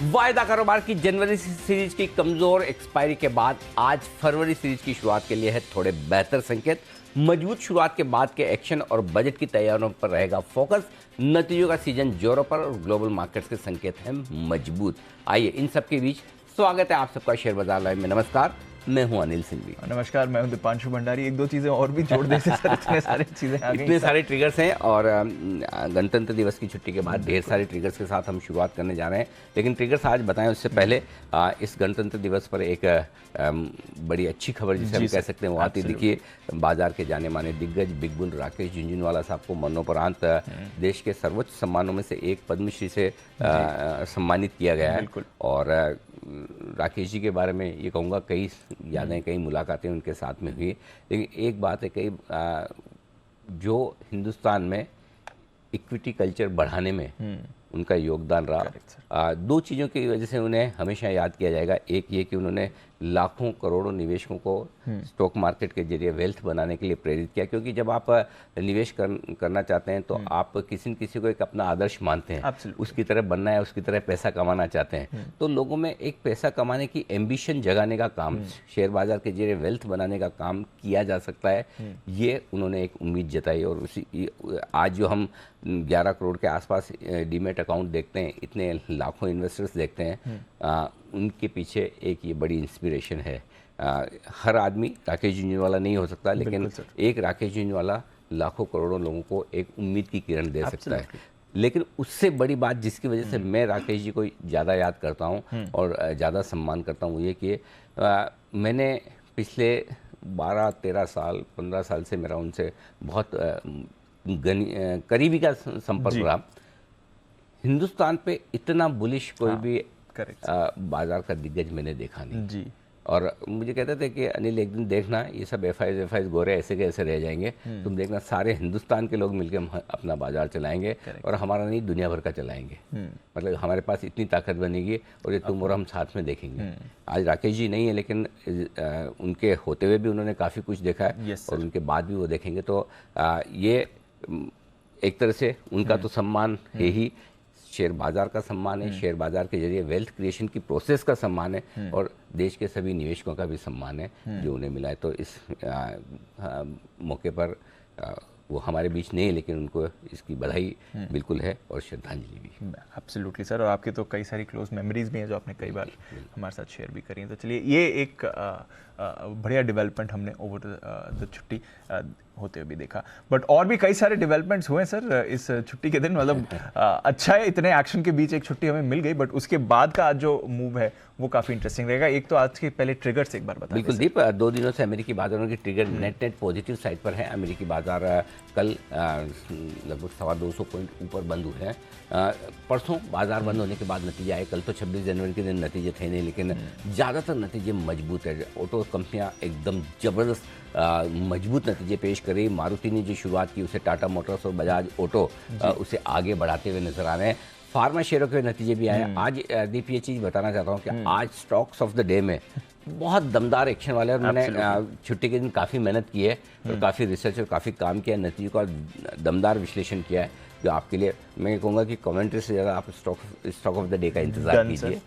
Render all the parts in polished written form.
वायदा कारोबार की जनवरी सीरीज की कमजोर एक्सपायरी के बाद आज फरवरी सीरीज की शुरुआत के लिए है थोड़े बेहतर संकेत। मजबूत शुरुआत के बाद के एक्शन और बजट की तैयारियों पर रहेगा फोकस। नतीजों का सीजन जोरों पर और ग्लोबल मार्केट्स के संकेत हैं मजबूत। आइए इन सब के बीच स्वागत है आप सबका शेयर बाजार लाइव में। नमस्कार, मैं हूं अनिल सिंघवी। नमस्कार, मैं हूं दीपांशु भंडारी। एक दो चीजें और भी जोड़ देते सर, इतने सारे चीजें आ गई, इतने सारे ट्रिगर्स हैं और गणतंत्र दिवस की छुट्टी के बाद ढेर सारे ट्रिगर्स के साथ हम शुरुआत करने जा रहे हैं। लेकिन ट्रिगर्स आज बताएं उससे पहले इस गणतंत्र दिवस पर एक बड़ी अच्छी खबर जिसे हम कह सकते हैं वो आती। देखिए, बाजार के जाने माने दिग्गज बिग बुल राकेश झुनझुनवाला साहब को मरणोपरांत देश के सर्वोच्च सम्मानों में से एक पद्मश्री से सम्मानित किया गया है। और राकेश जी के बारे में ये कहूँगा कई यादें कई मुलाकातें उनके साथ में हुई। लेकिन एक बात है, कई जो हिंदुस्तान में इक्विटी कल्चर बढ़ाने में उनका योगदान रहा, दो चीज़ों की वजह से उन्हें हमेशा याद किया जाएगा। एक ये कि उन्होंने लाखों करोड़ों निवेशकों को स्टॉक मार्केट के जरिए वेल्थ बनाने के लिए प्रेरित किया। क्योंकि जब आप निवेश करना चाहते हैं तो आप किसी न किसी को एक अपना आदर्श मानते हैं, उसकी तरह बनना है, उसकी तरह पैसा कमाना चाहते हैं। तो लोगों में एक पैसा कमाने की एम्बिशन जगाने का काम, शेयर बाजार के जरिए वेल्थ बनाने का काम किया जा सकता है, ये उन्होंने एक उम्मीद जताई। और उसी आज जो हम 11 करोड़ के आसपास डीमेट अकाउंट देखते हैं, इतने लाखों इन्वेस्टर्स देखते हैं, उनके पीछे एक ये बड़ी इंस्पिरेशन है। हर आदमी राकेश झुनझुनवाला नहीं हो सकता, लेकिन एक राकेश झुनझुनवाला लाखों करोड़ों लोगों को एक उम्मीद की किरण दे सकता है। लेकिन उससे बड़ी बात जिसकी वजह से मैं राकेश जी को ज़्यादा याद करता हूँ और ज़्यादा सम्मान करता हूँ, वो ये कि मैंने पिछले 12-13 साल 15 साल से मेरा उनसे बहुत करीबी का संपर्क रहा। हिंदुस्तान पे इतना बुलिश कोई भी बाजार का दिग्गज मैंने देखा नहीं जी। और मुझे कहते थे कि अनिल एक दिन देखना, ये सब एफआईज गोरे ऐसे के ऐसे रह जाएंगे, तुम देखना सारे हिंदुस्तान के लोग मिलकर हम अपना बाजार चलाएंगे और हमारा नहीं दुनिया भर का चलाएंगे। मतलब हमारे पास इतनी ताकत बनेगी और ये तुम और हम साथ में देखेंगे। आज राकेश जी नहीं है, लेकिन उनके होते हुए भी उन्होंने काफ़ी कुछ देखा है और उनके बाद भी वो देखेंगे। तो ये एक तरह से उनका तो सम्मान है ही, शेयर बाजार का सम्मान है, शेयर बाजार के जरिए वेल्थ क्रिएशन की प्रोसेस का सम्मान है और देश के सभी निवेशकों का भी सम्मान है जो उन्हें मिला है। तो इस मौके पर वो हमारे बीच नहीं है, लेकिन उनको इसकी बधाई बिल्कुल है और श्रद्धांजलि भी। एब्सोल्युटली सर, और आपकी तो कई सारी क्लोज मेमोरीज भी हैं जो आपने कई बार हमारे साथ शेयर भी करी हैं। तो चलिए, ये एक बढ़िया डेवलपमेंट हमने ओवर द छुट्टी होते हुए भी देखा। बट और भी कई सारे डेवलपमेंट्स हुए सर इस छुट्टी के दिन। मतलब अच्छा है, इतने एक्शन के बीच एक छुट्टी हमें मिल गई, बट उसके बाद का आज जो मूव है वो काफ़ी इंटरेस्टिंग रहेगा। एक तो आज के पहले ट्रिगर्स एक बार बताइए। बिल्कुल दीप, 2 दिनों से अमेरिकी बाजारों की ट्रिगर नेट पॉजिटिव साइड पर है। अमेरिकी बाजार कल लगभग 225 पॉइंट ऊपर बंद हुए हैं। परसों बाजार बंद होने के बाद नतीजे आए। कल तो 26 जनवरी के दिन नतीजे थे नहीं, लेकिन ज़्यादातर नतीजे मजबूत है। ऑटो कंपनियां एकदम ज़बरदस्त मजबूत नतीजे पेश कर रही। मारुति ने जो शुरुआत की उसे टाटा मोटर्स और बजाज ऑटो उसे आगे बढ़ाते हुए नजर आ रहे हैं। फार्मा शेयरों के नतीजे भी आए। आज दीप ये चीज़ बताना चाहता हूँ कि आज स्टॉक्स ऑफ द डे में बहुत दमदार एक्शन वाले, और मैंने छुट्टी के दिन काफ़ी मेहनत की है और काफ़ी रिसर्च और काफ़ी काम किया, नतीजों का दमदार विश्लेषण किया है जो आपके लिए मैं कहूँगा कि कमेंट्री से ज़्यादा आप स्टॉक ऑफ द डे का इंतजार कीजिए।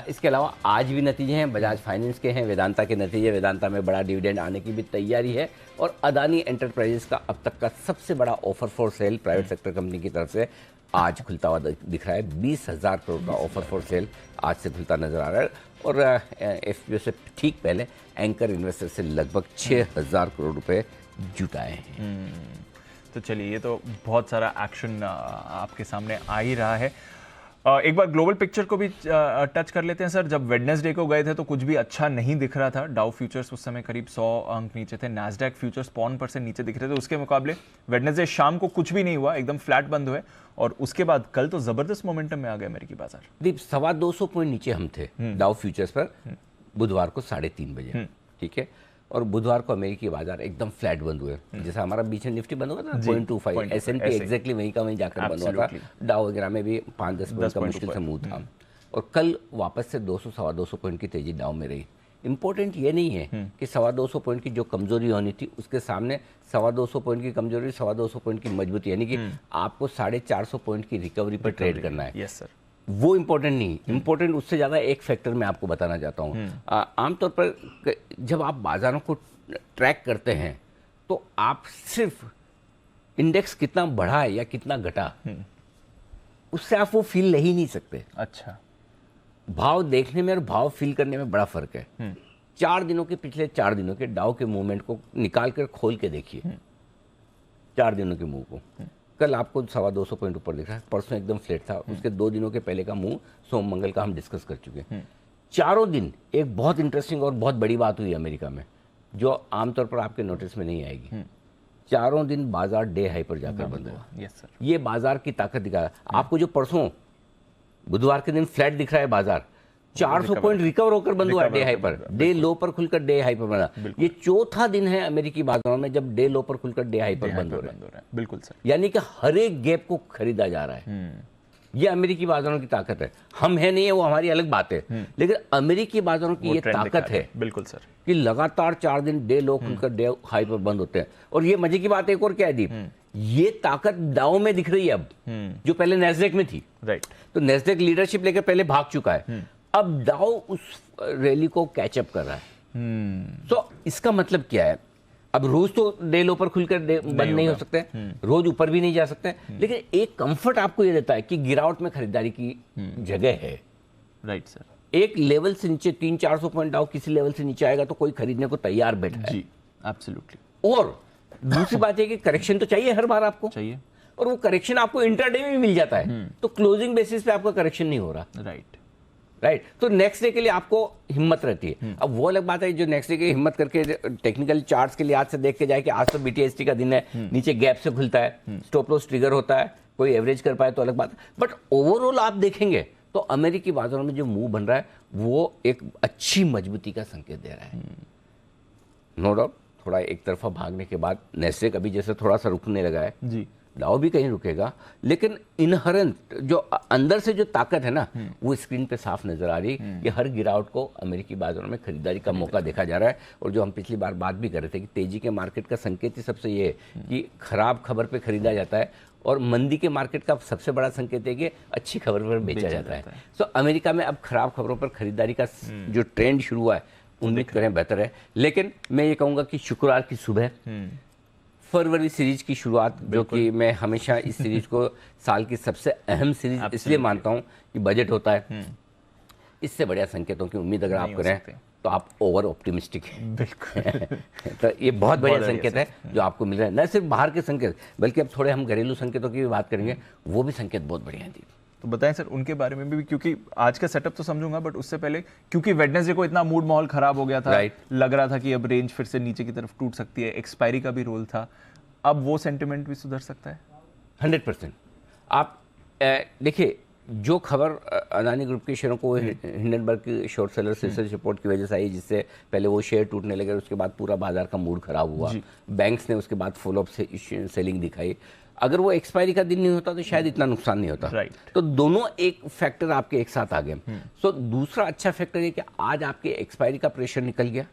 इसके अलावा आज भी नतीजे हैं, बजाज फाइनेंस के हैं, वेदांता के नतीजे। वेदांता में बड़ा डिविडेंड आने की भी तैयारी है और अदानी एंटरप्राइजेस का अब तक का सबसे बड़ा offer for sale private sector company की तरफ से आज खुलता हुआ दिख रहा है। 20,000 करोड़ का ऑफर फॉर सेल आज से खुलता नजर आ रहा है। और एफपीओ से ठीक पहले एंकर इन्वेस्टर से लगभग 6,000 करोड़ रुपए जुटाए हैं। तो चलिए, ये तो बहुत सारा एक्शन आपके सामने आ ही रहा है। एक बार ग्लोबल पिक्चर को भी टच कर लेते हैं सर। जब वेडनेसडे को गए थे तो कुछ भी अच्छा नहीं दिख रहा था। डाउ फ्यूचर्स उस समय करीब 100 अंक नीचे थे। नैस्डैक फ्यूचर्स 5% नीचे दिख रहे थे। उसके मुकाबले वेडनेसडे शाम को कुछ भी नहीं हुआ, एकदम फ्लैट बंद हुए। और उसके बाद कल तो जबरदस्त मोमेंटम में आ गए अमेरिकी बाजार। दीप, 225 पॉइंट नीचे हम थे डाउ फ्यूचर्स पर बुधवार को 3:30 बजे, ठीक है। और बुधवार को अमेरिकी बाजार एकदम फ्लैट बंद हुए। जैसा हमारा बीच में निफ्टी बंद हुआ था 0.25, एस&पी एग्जैक्टली वहीं का वहीं जाकर बंद हुआ था। डाउ वगैरह में भी 5-10 पॉइंट का मुश्किल से मूव था। और कल वापस से 200-225 पॉइंट की तेजी डाउ में रही। इंपॉर्टेंट ये नहीं है कि 225 पॉइंट की जो कमजोरी होनी थी उसके सामने 225 पॉइंट की कमजोरी, 225 पॉइंट की मजबूती, यानी कि आपको 450 पॉइंट की रिकवरी पर ट्रेड करना है। Yes sir. वो इम्पोर्टेंट नहीं, इम्पोर्टेंट उससे ज़्यादा एक फैक्टर मैं आपको बताना चाहता हूँ। आमतौर पर जब आप बाजारों को ट्रैक करते हैं तो आप सिर्फ इंडेक्स कितना बढ़ा है या कितना घटा, उससे आप वो फील ले ही नहीं सकते। अच्छा, भाव देखने में और भाव फील करने में बड़ा फर्क है। 4 दिनों के, पिछले 4 दिनों के डाउ के मूवमेंट को निकाल कर खोल के देखिए, 4 दिनों के मूव को। कल आपको 225 पॉइंट ऊपर दिख रहा है, परसों एकदम फ्लैट था, उसके 2 दिनों के पहले का मूव सोम मंगल का हम डिस्कस कर चुके हैं। चारों दिन एक बहुत इंटरेस्टिंग और बहुत बड़ी बात हुई अमेरिका में, जो आमतौर पर आपके नोटिस में नहीं आएगी। चारों दिन बाजार डे हाई पर जाकर बंद हुआ। यस सर, ये बाजार की ताकत दिखा। आपको जो परसों बुधवार के दिन फ्लैट दिख रहा है, बाजार 400 पॉइंट रिकवर होकर बंद हुआ डे हाई पर, डे लो पर खुलकर डे हाई पर बना। ये चौथा दिन है अमेरिकी बाजारों में जब डे लो पर खुलकर डे हाई पर बंद हो रहा है। बिल्कुल सर, यानी कि हर एक गैप को खरीदा जा रहा है। ये अमेरिकी बाजारों की ताकत है। हम है नहीं है वो हमारी अलग बात है, लेकिन अमेरिकी बाजारों की ये ताकत है। बिल्कुल सर, कि लगातार 4 दिन डे लो खुलकर डे हाई पर बंद होते हैं। और ये मजे की बात एक और क्या है दीप, ये ताकत डाउ में दिख रही है अब, जो पहले नेस्डेक में थी। राइट, तो नेस्डेक लीडरशिप लेकर पहले भाग चुका है, अब डाउ उस रैली को कैचअप कर रहा है। तो इसका मतलब क्या है, अब रोज तो डे लो पर खुलकर बंद नहीं हो सकते, रोज ऊपर भी नहीं जा सकते, लेकिन एक कंफर्ट आपको ये देता है कि गिरावट में खरीदारी की जगह है। राइट सर, एक लेवल से नीचे 300-400 पॉइंट डाउ किसी लेवल से नीचे आएगा तो कोई खरीदने को तैयार बैठा है। जी, एब्सोल्युटली। और दूसरी बात है कि करेक्शन तो चाहिए हर बार आपको, चाहिए, और वो करेक्शन आपको इंटरडे में भी मिल जाता है, तो क्लोजिंग बेसिस पे आपका करेक्शन नहीं हो रहा। राइट, तो नेक्स्ट डे के लिए आपको हिम्मत रहती है। अब वो अलग बात है जो नेक्स्ट डे की हिम्मत करके टेक्निकल चार्ट्स के लिहाज से देख के जाए कि आज तो बीटीएसटी का दिन है, नीचे गैप से खुलता है, स्टॉप लॉस ट्रिगर होता है, कोई एवरेज कर पाए तो अलग बात है। बट ओवरऑल आप देखेंगे तो अमेरिकी बाजारों में जो मूव बन रहा है वो एक अच्छी मजबूती का संकेत दे रहा है। नो डाउट थोड़ा एक तरफा भागने के बाद नेस्डेक अभी जैसे थोड़ा सा रुकने लगा है जी, डाउ भी कहीं रुकेगा, लेकिन इनहरेंट जो अंदर से जो ताकत है ना, वो स्क्रीन पे साफ नजर आ रही है कि हर गिरावट को अमेरिकी बाजारों में खरीदारी का मौका देखा जा रहा है। और जो हम पिछली बार बात भी कर रहे थे कि तेजी के मार्केट का संकेत ही सबसे ये है कि खराब खबर पे खरीदा जाता है, और मंदी के मार्केट का सबसे बड़ा संकेत है कि अच्छी खबर पर बेचा जाता है। तो अमेरिका में अब खराब खबरों पर खरीदारी का जो ट्रेंड शुरू हुआ है, उम्मीद करें बेहतर है। लेकिन मैं ये कहूँगा कि शुक्रवार की सुबह फरवरी सीरीज की शुरुआत, जो कि मैं हमेशा इस सीरीज को साल की सबसे अहम सीरीज इसलिए मानता हूं कि बजट होता है, इससे बढ़िया संकेतों की उम्मीद अगर आप करें तो आप ओवर ऑप्टिमिस्टिक हैं। बिल्कुल। तो ये बहुत बढ़िया संकेत है जो आपको मिल रहा है, न सिर्फ बाहर के संकेत बल्कि अब थोड़े हम घरेलू संकेतों की भी बात करेंगे, वो भी संकेत बहुत बढ़िया हैं। तो बताएं सर उनके बारे में भी, क्योंकि आज का सेटअप तो समझूंगा, बट उससे पहले क्योंकि वेडनेसडे को इतना मूड माहौल खराब हो गया था, लग रहा था कि अब रेंज फिर से नीचे की तरफ टूट सकती है, एक्सपायरी का भी रोल था, अब वो सेंटिमेंट भी सुधर सकता है 100%। आप देखिए, जो खबर अदानी ग्रुप के शेयरों को हिंडनबर्ग की शॉर्ट सेलर रिसर्च रिपोर्ट की वजह से आई, जिससे पहले वो शेयर टूटने लगे, उसके बाद पूरा बाजार का मूड खराब हुआ, बैंक्स ने उसके बाद फॉलोअप से सेलिंग दिखाई। अगर वो एक्सपायरी का दिन नहीं होता तो शायद इतना नुकसान नहीं होता। तो दोनों एक फैक्टर आपके एक साथ आ गए। सो दूसरा अच्छा फैक्टर है कि आज आपके एक्सपायरी का प्रेशर निकल गया,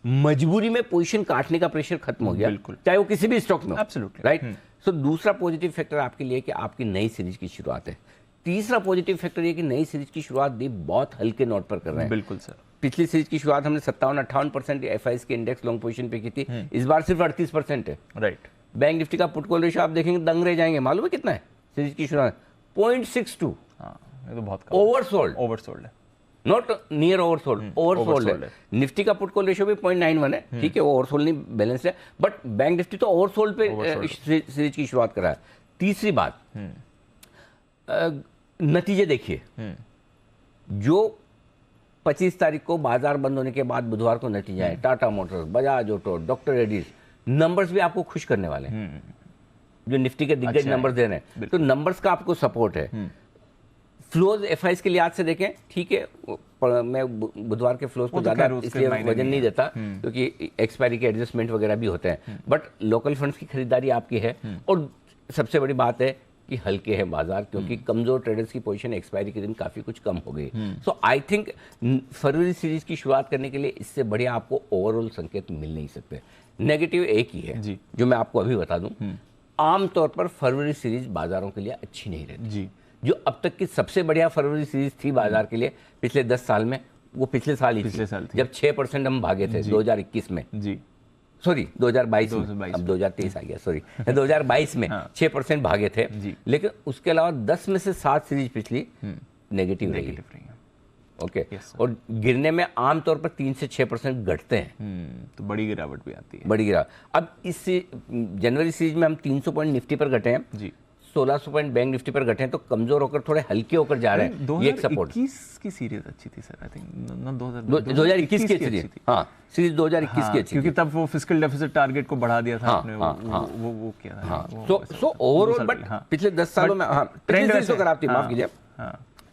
मजबूरी में पोजीशन काटने का प्रेशर खत्म हो गया, चाहे वो किसी भी स्टॉक में, राइट। सो दूसरा पॉजिटिव फैक्टर आपके लिए कि आपकी नई सीरीज की शुरुआत है। तीसरा पॉजिटिव फैक्टर ये कि नई सीरीज की शुरुआत भी बहुत हल्के नोट पर कर रहे हैं। बिल्कुल सर, पिछली सीरीज की शुरुआत हमने 57-58% एफआईएस के इंडेक्स लॉन्ग पोजीशन पे की थी, इस बार सिर्फ 38% है। राइट। बैंक निफ्टी का पुट कॉल रेशियो आप देखेंगे दंग रह जाएंगे, मालूम है कितना है सीरीज की शुरुआत? 0.62। हाँ, ये तो बहुत ओवरसोल्ड है, नॉट नियर ओवरसोल्ड, ओवरसोल्ड है। निफ्टी का पुट कॉल रेशियो भी 0.91 है, ठीक है, वो ओवरसोल्ड नहीं, बैलेंस है, बट बैंक निफ्टी तो ओवरसोल्ड पे सीरीज की शुरुआत करा है। तीसरी बात, नतीजे देखिए, जो 25 तारीख को बाजार बंद होने के बाद बुधवार को नतीजा है, Tata Motors, Bajaj auto, doctor Reddy's, numbers भी आपको खुश करने वाले हैं, जो निफ्टी के दिग्गज नंबर्स दे रहे हैं, तो नंबर्स का आपको सपोर्ट है। फ्लोज एफआईएस के लिहाज से देखें, ठीक है, मैं बुधवार के फ्लोज को ज्यादा इसलिए वजन नहीं देता क्योंकि एक्सपायरी के एडजस्टमेंट वगैरह भी होते हैं, बट लोकल फंड्स की खरीदारी आपकी है। और सबसे बड़ी बात है कि हल्के हैं बाजार, क्योंकि कमजोर ट्रेडर्स की पोजीशन एक्सपायरी के दिन काफी कुछ कम हो गई। सो आई थिंक फरवरी सीरीज की शुरुआत करने के लिए इससे बढ़िया आपको ओवरऑल संकेत मिल नहीं सकते। नेगेटिव एक ही है जो मैं आपको अभी बता दूं, आमतौर पर फरवरी सीरीज बाजारों के लिए अच्छी नहीं रहती। जो अब तक की सबसे बढ़िया फरवरी सीरीज थी बाजार के लिए पिछले 10 साल में, वो पिछले साल ही पिछले साल थी। जब 6% हम भागे थे 2021 में, जी सॉरी 2022 में, अब 2023 आ गया, सॉरी 2022 में 6% भागे थे, लेकिन उसके अलावा 10 में से 7 सीरीज पिछली नेगेटिव रही है। ओके, और गिरने में आमतौर पर 3 से 6% घटते हैं, तो बड़ी गिरावट भी आती है। बड़ी गिरावट। अब इस जनवरी सीरीज में हम 300 पॉइंट निफ्टी पर घटे हैं जी, 1600 पॉइंट बैंक निफ्टी पर घटे हैं, तो कमजोर होकर थोड़े हल्के होकर जा रहे हैं। ये एक सपोर्ट 2021 की सीरीज अच्छी थी सर, आई थिंक 2021 की सीरीज, हाँ सीरीज 2021 की अच्छी, क्योंकि तब वो फिस्कल डेफिसिट टारगेट को बढ़ा दिया था आपने, वो किया था। सो ओवरऑल बट पिछले 10 सालों में ट्रेंड तो खराब थी, माफ कीजिए,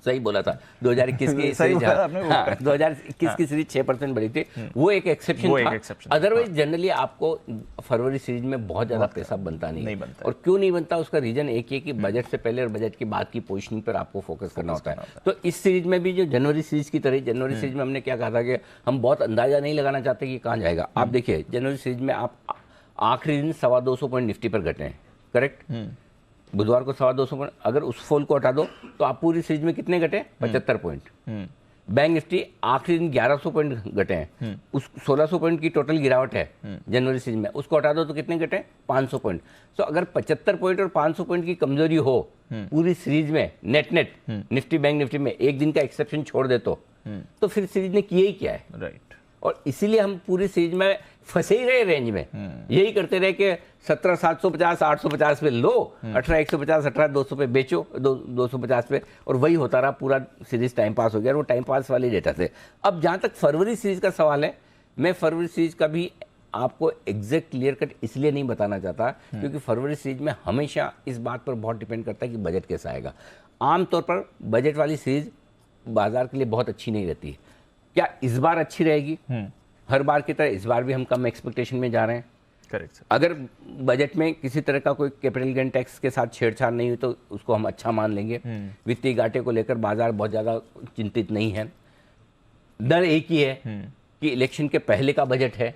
सही बोला था 2021 की सीरीज, 2021 की सीरीज 6% बढ़ी थी, वो एक एक्सेप्शन था। अदरवाइज जनरली आपको फरवरी सीरीज में बहुत ज्यादा पैसा बनता नहीं बनता। और क्यों नहीं बनता, उसका रीजन एक ही है कि बजट से पहले और बजट के बाद की पोजीशनिंग पर आपको फोकस करना होता है। तो इस सीरीज में भी जो जनवरी सीरीज की तरह, जनवरी सीरीज में हमने क्या कहा था कि हम बहुत अंदाजा नहीं लगाना चाहते कि कहाँ जाएगा। आप देखिए जनवरी सीरीज में आप आखिरी दिन 225 पॉइंट निफ्टी पर घटे हैं, करेक्ट, बुधवार को 225 पॉइंट, अगर उस फॉल को हटा दो तो आप पूरी सीरीज में कितने घटे, 75 पॉइंट। बैंक निफ्टी आखिरी दिन 1100 पॉइंट घटे हैं, उस 1600 पॉइंट की टोटल गिरावट है जनवरी सीरीज में, उसको हटा दो तो कितने घटे, 500 पॉइंट। तो अगर 75 पॉइंट और 500 पॉइंट की कमजोरी हो पूरी सीरीज में, नेट निफ्टी बैंक निफ्टी में, एक दिन का एक्सेप्शन छोड़ दे तो फिर सीरीज ने किया ही क्या है, राइट। और इसीलिए हम पूरी सीरीज में फंसे ही रहे रेंज में, यही करते रहे कि 17,750 850 पे लो, 18,150 18,200 पे बेचो, 250 पे, और वही होता रहा पूरा सीरीज, टाइम पास हो गया। और वो टाइम पास वाले डेटा थे। अब जहां तक फरवरी सीरीज का सवाल है, मैं फरवरी सीरीज का भी आपको एग्जैक्ट क्लियर कट इसलिए नहीं बताना चाहता क्योंकि फरवरी सीरीज में हमेशा इस बात पर बहुत डिपेंड करता है कि बजट कैसा आएगा। आमतौर पर बजट वाली सीरीज बाजार के लिए बहुत अच्छी नहीं रहती है। क्या इस बार अच्छी रहेगी? हर बार की तरह इस बार भी हम कम एक्सपेक्टेशन में जा रहे हैं। Correct sir. अगर बजट में किसी तरह का कोई कैपिटल गेन टैक्स के साथ छेड़छाड़ नहीं हुई तो उसको हम अच्छा मान लेंगे। वित्तीय घाटे को लेकर बाजार बहुत ज्यादा चिंतित नहीं है। डर एक ही है कि इलेक्शन के पहले का बजट है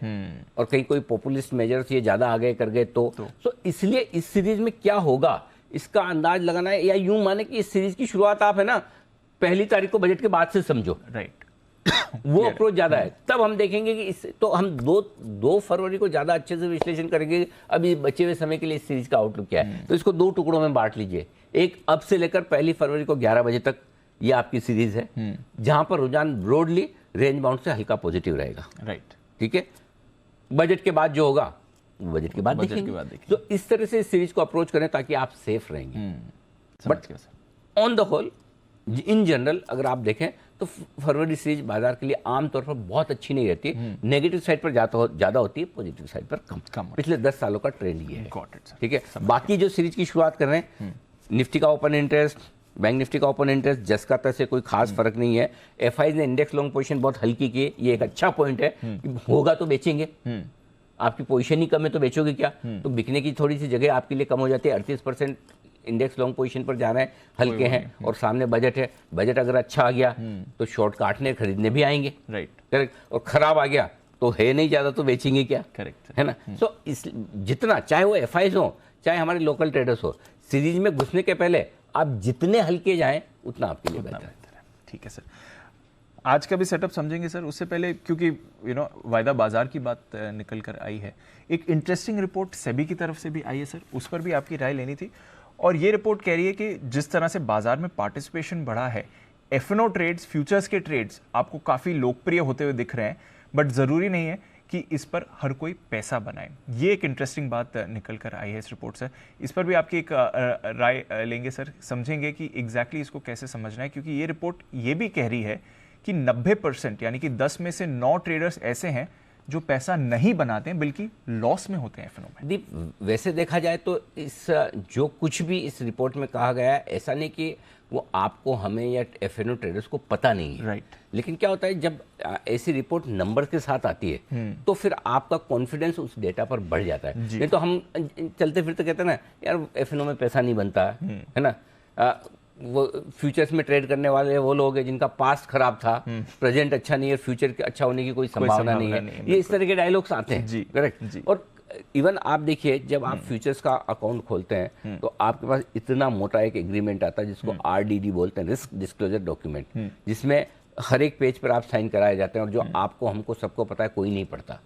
और कहीं कोई पॉपुलिस्ट मेजर्स ये ज्यादा आगे कर गए तो इसलिए इस सीरीज में क्या होगा इसका अंदाज लगाना है, या यूं माने कि इस सीरीज की शुरुआत आप है ना 1 तारीख को बजट के बाद से समझो, राइट। वो अप्रोच ज्यादा है। तब हम देखेंगे कि इस तो हम 2 फरवरी को ज्यादा अच्छे से विश्लेषण करेंगे अभी बचे हुए समय के लिए इस सीरीज का आउटलुक क्या है। तो इसको 2 टुकड़ों में बांट लीजिए। एक अब से लेकर 1 फरवरी को 11 बजे तक ये आपकी सीरीज है जहां पर रुझान ब्रॉडली रेंज बाउंड से हल्का पॉजिटिव रहेगा, राइट। ठीक है। बजट के बाद जो होगा बजट के बाद देखेंगे। तो इस तरह से इस सीरीज को अप्रोच करें ताकि आप सेफ रहेंगे। But on the whole in general अगर आप देखें तो फरवरी सीरीज बाजार के लिए आमतौर पर बहुत अच्छी नहीं रहती। नेगेटिव साइड पर ज्यादा होती है, पॉजिटिव साइड पर कम। पिछले 10 सालों का ट्रेंड ये है, ठीक है। बाकी जो सीरीज की शुरुआत कर रहे हैं, निफ्टी का ओपन इंटरेस्ट, बैंक निफ्टी का ओपन इंटरेस्ट जस का तस से कोई खास फर्क नहीं है। एफआई ने इंडेक्स लॉन्ग पोजीशन बहुत हल्की की है, ये एक अच्छा पॉइंट है कि होगा तो बेचेंगे। आपकी पोजीशन ही कम है तो बेचोगे क्या? तो बिकने की थोड़ी सी जगह आपके लिए कम हो जाती है। 38% इंडेक्स लॉन्ग पोजीशन पर जा रहे हैं, हल्के हैं, और सामने बजट है। बजट अगर अच्छा आ गया तो शॉर्ट काटने खरीदने भी आएंगे, राइट, करेक्ट। और खराब आ गया तो है नहीं ज्यादा तो बेचेंगे क्या, करेक्ट, है ना। सो इस जितना चाहे वो एफआईज हो चाहे हमारे लोकल ट्रेडर्स हो, सीरीज में घुसने के पहले आप जितने हल्के जाएं उतना आपके लिए बेहतर है। ठीक है सर, आज का भी सेटअप समझेंगे सर। उससे पहले क्योंकि वायदा बाजार की बात निकल कर आई है, एक इंटरेस्टिंग रिपोर्ट सेबी की तरफ से भी आई है सर, उस पर भी आपकी राय लेनी थी। और ये रिपोर्ट कह रही है कि जिस तरह से बाजार में पार्टिसिपेशन बढ़ा है, एफएनओ ट्रेड्स, फ्यूचर्स के ट्रेड्स आपको काफ़ी लोकप्रिय होते हुए दिख रहे हैं, बट ज़रूरी नहीं है कि इस पर हर कोई पैसा बनाए। ये एक इंटरेस्टिंग बात निकल कर आई है इस रिपोर्ट से। इस पर भी आपकी एक राय लेंगे सर, समझेंगे कि एग्जैक्टली इसको कैसे समझना है, क्योंकि ये रिपोर्ट ये भी कह रही है कि 90% यानी कि 10 में से 9 ट्रेडर्स ऐसे हैं जो पैसा नहीं बनाते हैं बल्कि लॉस में होते हैं एफएनओ में। दीप, वैसे देखा जाए तो इस जो कुछ भी इस रिपोर्ट में कहा गया है, ऐसा नहीं कि वो आपको, हमें या एफएनओ ट्रेडर्स को पता नहीं है, राइट। लेकिन क्या होता है जब ऐसी रिपोर्ट नंबर के साथ आती है तो फिर आपका कॉन्फिडेंस उस डेटा पर बढ़ जाता है। नहीं तो हम चलते फिरते कहते हैं ना यार एफएनओ में पैसा नहीं बनता है ना। वो फ्यूचर्स में ट्रेड करने वाले वो लोग हैं जिनका पास्ट खराब था, प्रेजेंट अच्छा नहीं है, फ्यूचर अच्छा होने की कोई संभावना नहीं है। ये इस तरह के डायलॉग्स आते हैं, करेक्ट। और इवन आप देखिए जब आप फ्यूचर्स का अकाउंट खोलते हैं तो आपके पास इतना मोटा एक एग्रीमेंट आता है जिसको RDD बोलते हैं, रिस्क डिस्क्लोजर डॉक्यूमेंट, जिसमें हर एक पेज पर आप साइन कराए जाते हैं और जो आपको हमको सबको पता है कोई नहीं पढ़ता।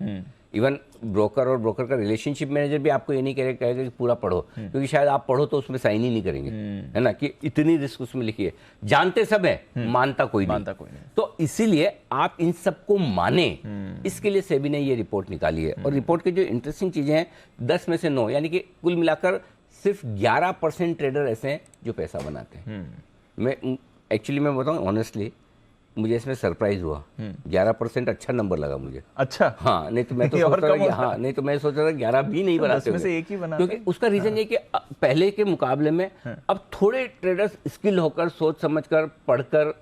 इवन ब्रोकर और ब्रोकर का रिलेशनशिप मैनेजर भी आपको ये नहीं कहेगा कि पूरा पढ़ो, क्योंकि शायद आप पढ़ो तो उसमें साइन ही नहीं करेंगे, है ना, कि इतनी रिस्क उसमें लिखी है। जानते सब है, मानता कोई नहीं। तो इसीलिए आप इन सबको माने, इसके लिए सेबी ने ये रिपोर्ट निकाली है। और रिपोर्ट की जो इंटरेस्टिंग चीजें हैं, 10 में से 9, यानी कि कुल मिलाकर सिर्फ 11% ट्रेडर ऐसे हैं जो पैसा बनाते हैं। मैं बताऊं ऑनेस्टली, मुझे इसमें सरप्राइज हुआ। 11% अच्छा नंबर लगा मुझे। अच्छा, हाँ, नहीं तो मैं तो सोच रहा था, हाँ, नहीं तो मैं सोच रहा था 11 भी नहीं बनाते में से एक ही बनाते, क्योंकि उसका रीजन ये कि पहले के मुकाबले में अब थोड़े ट्रेडर्स स्किल होकर, सोच समझकर, पढ़कर,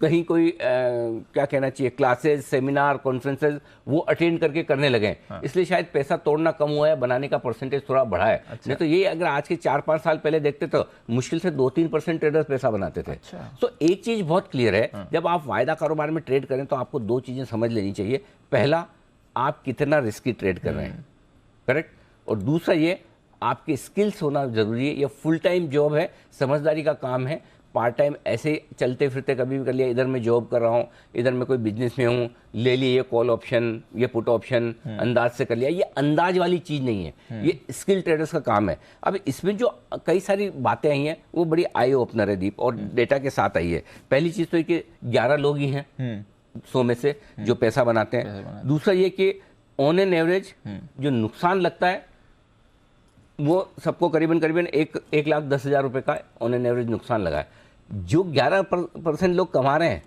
कहीं कोई क्या कहना चाहिए, क्लासेस, सेमिनार, कॉन्फ्रेंसेस वो अटेंड करके करने लगे, इसलिए शायद पैसा तोड़ना कम हुआ है, बनाने का परसेंटेज थोड़ा बढ़ा है। नहीं तो ये अगर आज के 4-5 साल पहले देखते तो मुश्किल से 2-3% ट्रेडर्स पैसा बनाते थे। तो एक चीज बहुत क्लियर है, जब आप वायदा कारोबार में ट्रेड करें तो आपको 2 चीजें समझ लेनी चाहिए। पहला, आप कितना रिस्की ट्रेड कर रहे हैं, करेक्ट, और दूसरा ये आपके स्किल्स होना जरूरी है। ये फुल टाइम जॉब है, समझदारी का काम है। पार्ट टाइम ऐसे चलते फिरते कभी भी कर लिया, इधर मैं जॉब कर रहा हूँ, इधर मैं कोई बिजनेस में हूँ, ले लिए ये कॉल ऑप्शन, ये पुट ऑप्शन, अंदाज से कर लिया, ये अंदाज वाली चीज़ नहीं है, ये स्किल ट्रेडर्स का काम है। अब इसमें जो कई सारी बातें आई हैं वो बड़ी आई ओपनर है दीप, और डेटा के साथ आई है। पहली चीज़ तो ये कि 11 लोग ही हैं 100 में से जो पैसा बनाते हैं। दूसरा ये कि ऑन एन एवरेज जो नुकसान लगता है वो सबको करीबन 1,10,000 रुपये का ऑन एन एवरेज नुकसान लगा है। जो 11% लोग कमा रहे हैं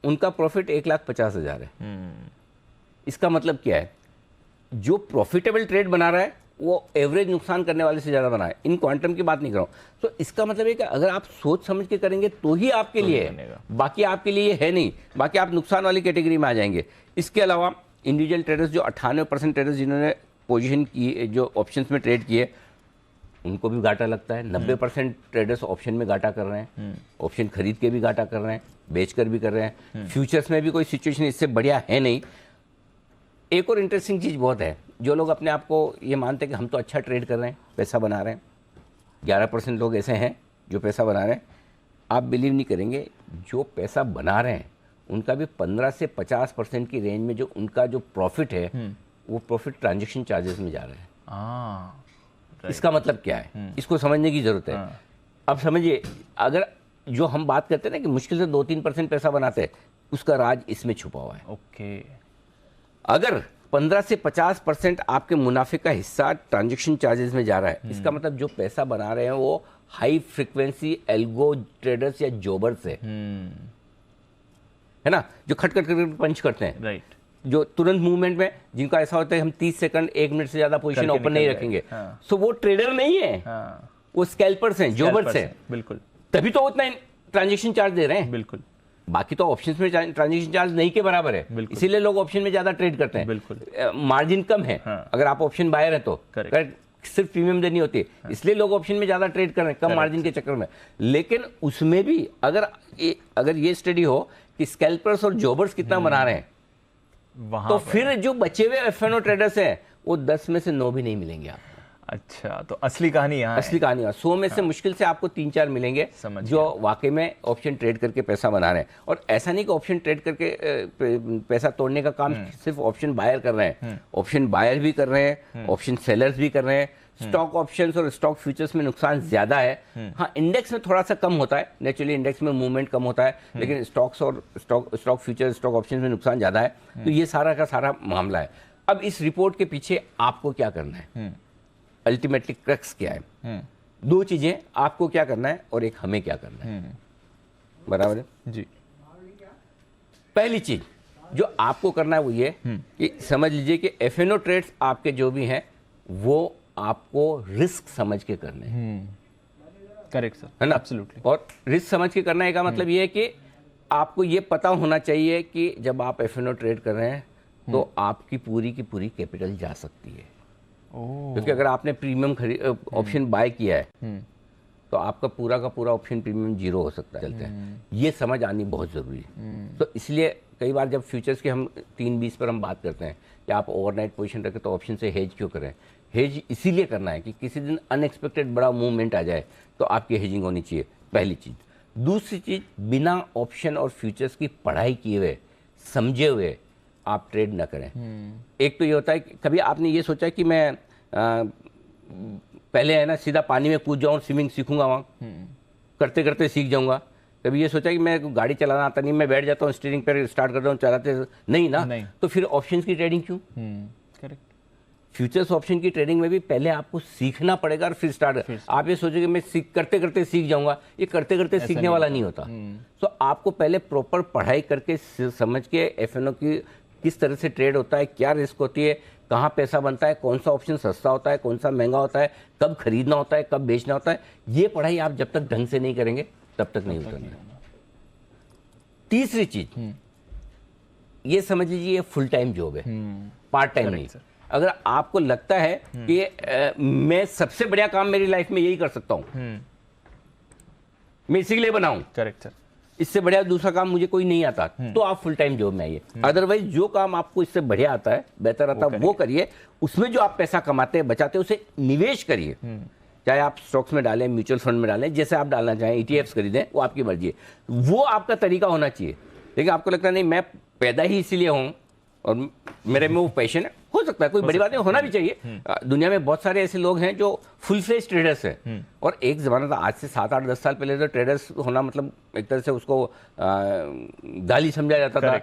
उनका प्रॉफिट 1,50,000 है। इसका मतलब क्या है, जो प्रॉफिटेबल ट्रेड बना रहा है वो एवरेज नुकसान करने वाले से ज़्यादा बना है। इन क्वांटम की बात नहीं कर रहा हूँ। तो इसका मतलब है कि अगर आप सोच समझ के करेंगे तो ही आपके लिए है, बाकी आपके लिए है नहीं, बाकी आप नुकसान वाली कैटेगरी में आ जाएंगे। इसके अलावा इंडिविजुअल ट्रेडर्स, जो 98% ट्रेडर्स जिन्होंने पोजीशन की, जो ऑप्शंस में ट्रेड किए, उनको भी घाटा लगता है। 90% ट्रेडर्स ऑप्शन में घाटा कर रहे हैं, ऑप्शन खरीद के भी घाटा कर रहे हैं, बेचकर भी कर रहे हैं। फ्यूचर्स में भी कोई सिचुएशन इससे बढ़िया है नहीं। एक और इंटरेस्टिंग चीज़ बहुत है, जो लोग अपने आप को ये मानते हैं कि हम तो अच्छा ट्रेड कर रहे हैं, पैसा बना रहे हैं, 11% लोग ऐसे हैं जो पैसा बना रहे हैं। आप बिलीव नहीं करेंगे, जो पैसा बना रहे हैं उनका भी 15 से 50% की रेंज में जो उनका जो प्रॉफिट है वो प्रॉफिट ट्रांजेक्शन चार्जेस में जा रहे हैं। इसका मतलब क्या है, इसको समझने की जरूरत है। अब समझिए, अगर जो हम बात करते हैं ना कि मुश्किल से 2-3% पैसा बनाते हैं, उसका राज इसमें छुपा हुआ है। ओके, अगर 15 से 50% आपके मुनाफे का हिस्सा ट्रांजैक्शन चार्जेस में जा रहा है, इसका मतलब जो पैसा बना रहे हैं वो हाई फ्रीक्वेंसी एल्गो ट्रेडर्स या जोबर्स है ना, जो खट खट खट पंच करते हैं, राइट, जो तुरंत मूवमेंट में, जिनका ऐसा होता है हम 30 सेकंड 1 मिनट से ज्यादा पोजीशन ओपन नहीं रखेंगे। सो वो ट्रेडर नहीं है, वो स्कैल्पर्स हैं, जोबर्स हैं। बिल्कुल, तभी तो उतना ट्रांजैक्शन चार्ज दे रहे हैं। बिल्कुल, बाकी तो ऑप्शंस में ट्रांजैक्शन चार्ज नहीं के बराबर है, इसीलिए लोग ऑप्शन में ज्यादा ट्रेड करते हैं। बिल्कुल, मार्जिन कम है। अगर आप ऑप्शन बायर है तो सिर्फ प्रीमियम देनी होती है, इसलिए लोग ऑप्शन में ज्यादा ट्रेड कर रहे हैं, कम मार्जिन के चक्कर में। लेकिन उसमें भी अगर ये स्टडी हो कि स्कैल्पर्स और जोबर्स कितना बना रहे हैं, तो फिर जो बचे हुए एफएनओ ट्रेडर्स हैं वो 10 में से 9 भी नहीं मिलेंगे आपको। अच्छा, तो असली कहानी यहाँ है। असली कहानी 100 में से मुश्किल से आपको 3-4 मिलेंगे जो वाकई में ऑप्शन ट्रेड करके पैसा बना रहे हैं। और ऐसा नहीं कि ऑप्शन ट्रेड करके पैसा तोड़ने का काम सिर्फ ऑप्शन बायर कर रहे हैं, ऑप्शन बायर भी कर रहे हैं, ऑप्शन सेलर्स भी कर रहे हैं। स्टॉक ऑप्शंस और स्टॉक फ्यूचर्स में नुकसान ज्यादा है। हाँ, इंडेक्स में थोड़ा सा कम होता है, नेचुरली इंडेक्स में मूवमेंट कम होता है, लेकिन स्टॉक्स और स्टॉक फ्यूचर्स, स्टॉक ऑप्शंस में नुकसान ज्यादा है। तो ये सारा का सारा मामला है। अब इस रिपोर्ट के पीछे आपको क्या करना है, अल्टीमेटली क्रक्स क्या है, 2 चीजें, आपको क्या करना है और एक हमें क्या करना है। बराबर है जी। पहली चीज जो आपको करना है वो ये कि समझ लीजिए कि एफएनओ ट्रेड्स आपके जो भी हैं वो आपको रिस्क समझ के करने हैं। करेक्ट सर, है ना, एब्सोल्युटली। और रिस्क समझ के करना है का मतलब ये है कि आपको ये पता होना चाहिए कि जब आप एफएनओ ट्रेड कर रहे हैं तो आपकी पूरी की पूरी कैपिटल जा सकती है। क्योंकि अगर आपने प्रीमियम ऑप्शन बाय किया है तो आपका पूरा का पूरा ऑप्शन प्रीमियम जीरो हो सकता है चलते हैं। ये समझ आनी बहुत ज़रूरी है। तो इसलिए कई बार जब फ्यूचर्स के हम 3-20 पर हम बात करते हैं कि आप ओवरनाइट पोजीशन रखें तो ऑप्शन से हेज क्यों करें। हेज इसीलिए करना है कि किसी दिन अनएक्सपेक्टेड बड़ा मूवमेंट आ जाए तो आपकी हेजिंग होनी चाहिए, पहली चीज़। दूसरी चीज़, बिना ऑप्शन और फ्यूचर्स की पढ़ाई किए हुए, समझे हुए आप ट्रेड ना करें। एक तो ये होता है कि कभी आपने ये सोचा कि मैं पहले है ना सीधा पानी में कूद जाऊँ, स्विमिंग सीखूंगा, वहाँ करते करते सीख जाऊंगा। कभी ये सोचा कि मैं गाड़ी चलाना आता नहीं, मैं बैठ जाता हूँ स्टीयरिंग पर स्टार्ट करता हूँ, चलाते नहीं ना, नहीं। तो फिर ऑप्शंस की ट्रेडिंग क्यों। करेक्ट। फ्यूचर्स ऑप्शन की ट्रेडिंग में भी पहले आपको सीखना पड़ेगा और फिर स्टार्ट। आप ये सोचोगे मैं करते करते सीख जाऊंगा, ये करते करते सीखने वाला नहीं होता। तो आपको पहले प्रॉपर पढ़ाई करके समझ के एफएनओ की किस तरह से ट्रेड होता है, क्या रिस्क होती है, कहाँ पैसा बनता है, कौन सा ऑप्शन सस्ता होता है, कौन सा महंगा होता है, कब खरीदना होता है, कब बेचना होता है, ये पढ़ाई आप जब तक ढंग से नहीं करेंगे तब तक नहीं उतरना। तीसरी चीज ये समझ लीजिए, ये फुल टाइम जॉब है, पार्ट टाइम नहीं। अगर आपको लगता है कि मैं सबसे बढ़िया काम मेरी लाइफ में यही कर सकता हूं, मैं इसी के लिए बनाऊं, करेक्ट सर, इससे बढ़िया दूसरा काम मुझे कोई नहीं आता, तो आप फुल टाइम जॉब में आइए। अदरवाइज जो काम आपको इससे बढ़िया आता है, बेहतर आता है, वो करिए। उसमें जो आप पैसा कमाते हैं, बचाते हैं, उसे निवेश करिए। चाहे आप स्टॉक्स में डालें, म्यूचुअल फंड में डालें, जैसे आप डालना चाहें, ईटीएफ्स खरीदें, वो आपकी मर्जी है। वो आपका तरीका होना चाहिए। लेकिन आपको लगता नहीं मैं पैदा ही इसीलिए हूं और मेरे में वो पैशन है, हो सकता है, कोई बड़ी बात नहीं, होना भी चाहिए। दुनिया में बहुत सारे ऐसे लोग हैं जो फुल फ्लेज ट्रेडर्स हैं। और एक जमाना था, आज से 7-8-10 साल पहले तो ट्रेडर्स होना मतलब एक तरह से उसको गाली समझा जाता था,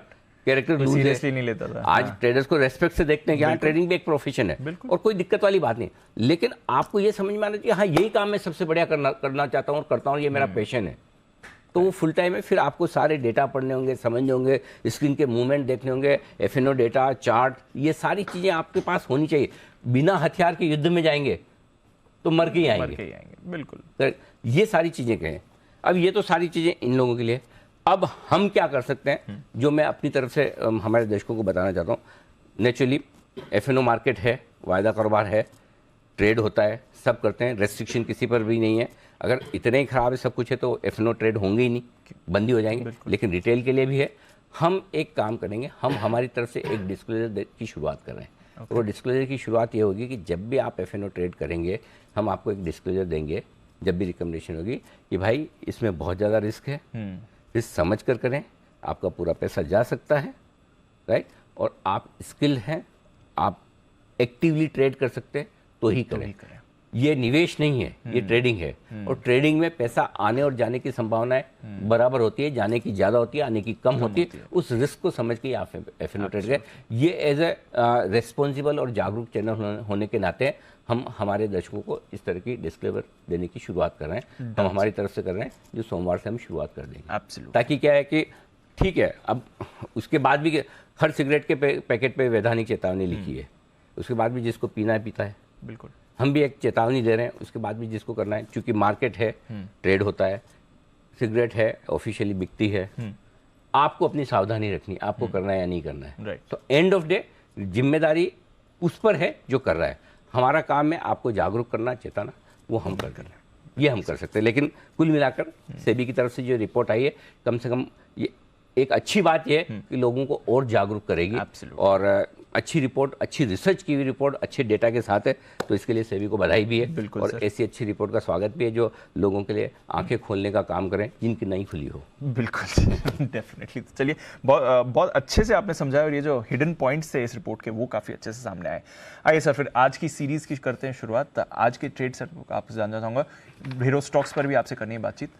कैरेक्टर लूज सीरियसली नहीं लेता था। आज ट्रेडर्स को रेस्पेक्ट से देखते हैं कि हाँ, ट्रेडिंग भी एक प्रोफेशन है और कोई दिक्कत वाली बात नहीं। लेकिन आपको ये समझ में आना चाहिए, हाँ यही काम मैं सबसे बढ़िया करना चाहता हूँ और करता हूँ, ये मेरा पैशन है, तो वो फुल टाइम है। फिर आपको सारे डेटा पढ़ने होंगे, समझने होंगे, स्क्रीन के मूवमेंट देखने होंगे, एफएनओ डेटा, चार्ट, ये सारी चीज़ें आपके पास होनी चाहिए। बिना हथियार के युद्ध में जाएंगे तो मर के ही आएंगे। बिल्कुल, तो ये सारी चीज़ें कहें। अब ये तो सारी चीज़ें इन लोगों के लिए। अब हम क्या कर सकते हैं, जो मैं अपनी तरफ से हमारे दर्शकों को बताना चाहता हूँ। नेचुरली एफएनओ मार्केट है, वायदा कारोबार है, ट्रेड होता है, सब करते हैं, रेस्ट्रिक्शन किसी पर भी नहीं है। अगर इतने ही खराब है सब कुछ है तो एफएनओ ट्रेड होंगे ही नहीं, बंदी हो जाएंगे। लेकिन रिटेल के लिए भी है। हम एक काम करेंगे, हम हमारी तरफ से एक डिस्क्लोजर की शुरुआत कर रहे हैं। वो डिस्क्लोजर की शुरुआत ये होगी कि जब भी आप एफएनओ ट्रेड करेंगे, हम आपको एक डिस्क्लोजर देंगे, जब भी रिकमेंडेशन होगी कि भाई इसमें बहुत ज़्यादा रिस्क है, रिस्क समझ कर करें, आपका पूरा पैसा जा सकता है, राइट, और आप स्किल हैं, आप एक्टिवली ट्रेड कर सकते हैं तो ही करें। ये निवेश नहीं है, ये ट्रेडिंग है। और ट्रेडिंग में पैसा आने और जाने की संभावनाएं बराबर होती है, जाने की ज़्यादा होती है, आने की कम होती है। उस रिस्क को समझ के आप एफएनओ ट्रेड करें। ये एज ए रेस्पॉन्सिबल और जागरूक चैनल होने के नाते हम हमारे दर्शकों को इस तरह की डिस्क्लेमर देने की शुरुआत कर रहे हैं। हम हमारी तरफ से कर रहे हैं, जो सोमवार से हम शुरुआत कर देंगे, ताकि क्या है कि ठीक है, अब उसके बाद भी हर सिगरेट के पैकेट पे वैधानिक चेतावनी लिखी है, उसके बाद भी जिसको पीना है पीता है। बिल्कुल, हम भी एक चेतावनी दे रहे हैं, उसके बाद भी जिसको करना है, क्योंकि मार्केट है, ट्रेड होता है, सिगरेट है, ऑफिशियली बिकती है, आपको अपनी सावधानी रखनी, आपको करना है या नहीं करना है। तो एंड ऑफ डे जिम्मेदारी उस पर है जो कर रहा है। हमारा काम है आपको जागरूक करना, चेताना, वो हम कर रहे हैं, ये हम कर सकते हैं। लेकिन कुल मिलाकर सेबी की तरफ से जो रिपोर्ट आई है, कम से कम ये एक अच्छी बात यह है कि लोगों को और जागरूक करेगी। और अच्छी रिपोर्ट, अच्छी रिसर्च की हुई रिपोर्ट, अच्छे डेटा के साथ है, तो इसके लिए सेबी को बधाई भी है। और ऐसी अच्छी रिपोर्ट का स्वागत भी है जो लोगों के लिए आंखें खोलने का काम करें जिनकी नहीं खुली हो। बिल्कुल, डेफिनेटली। तो चलिए, बहुत अच्छे से आपने समझाया और ये जो हिडन पॉइंट्स थे इस रिपोर्ट के वो काफ़ी अच्छे से सामने आए। आइए सर, फिर आज की सीरीज़ की करते हैं शुरुआत। आज के ट्रेड सर आपसे जानना चाहूँगा, हीरो स्टॉक्स पर भी आपसे करनी है बातचीत।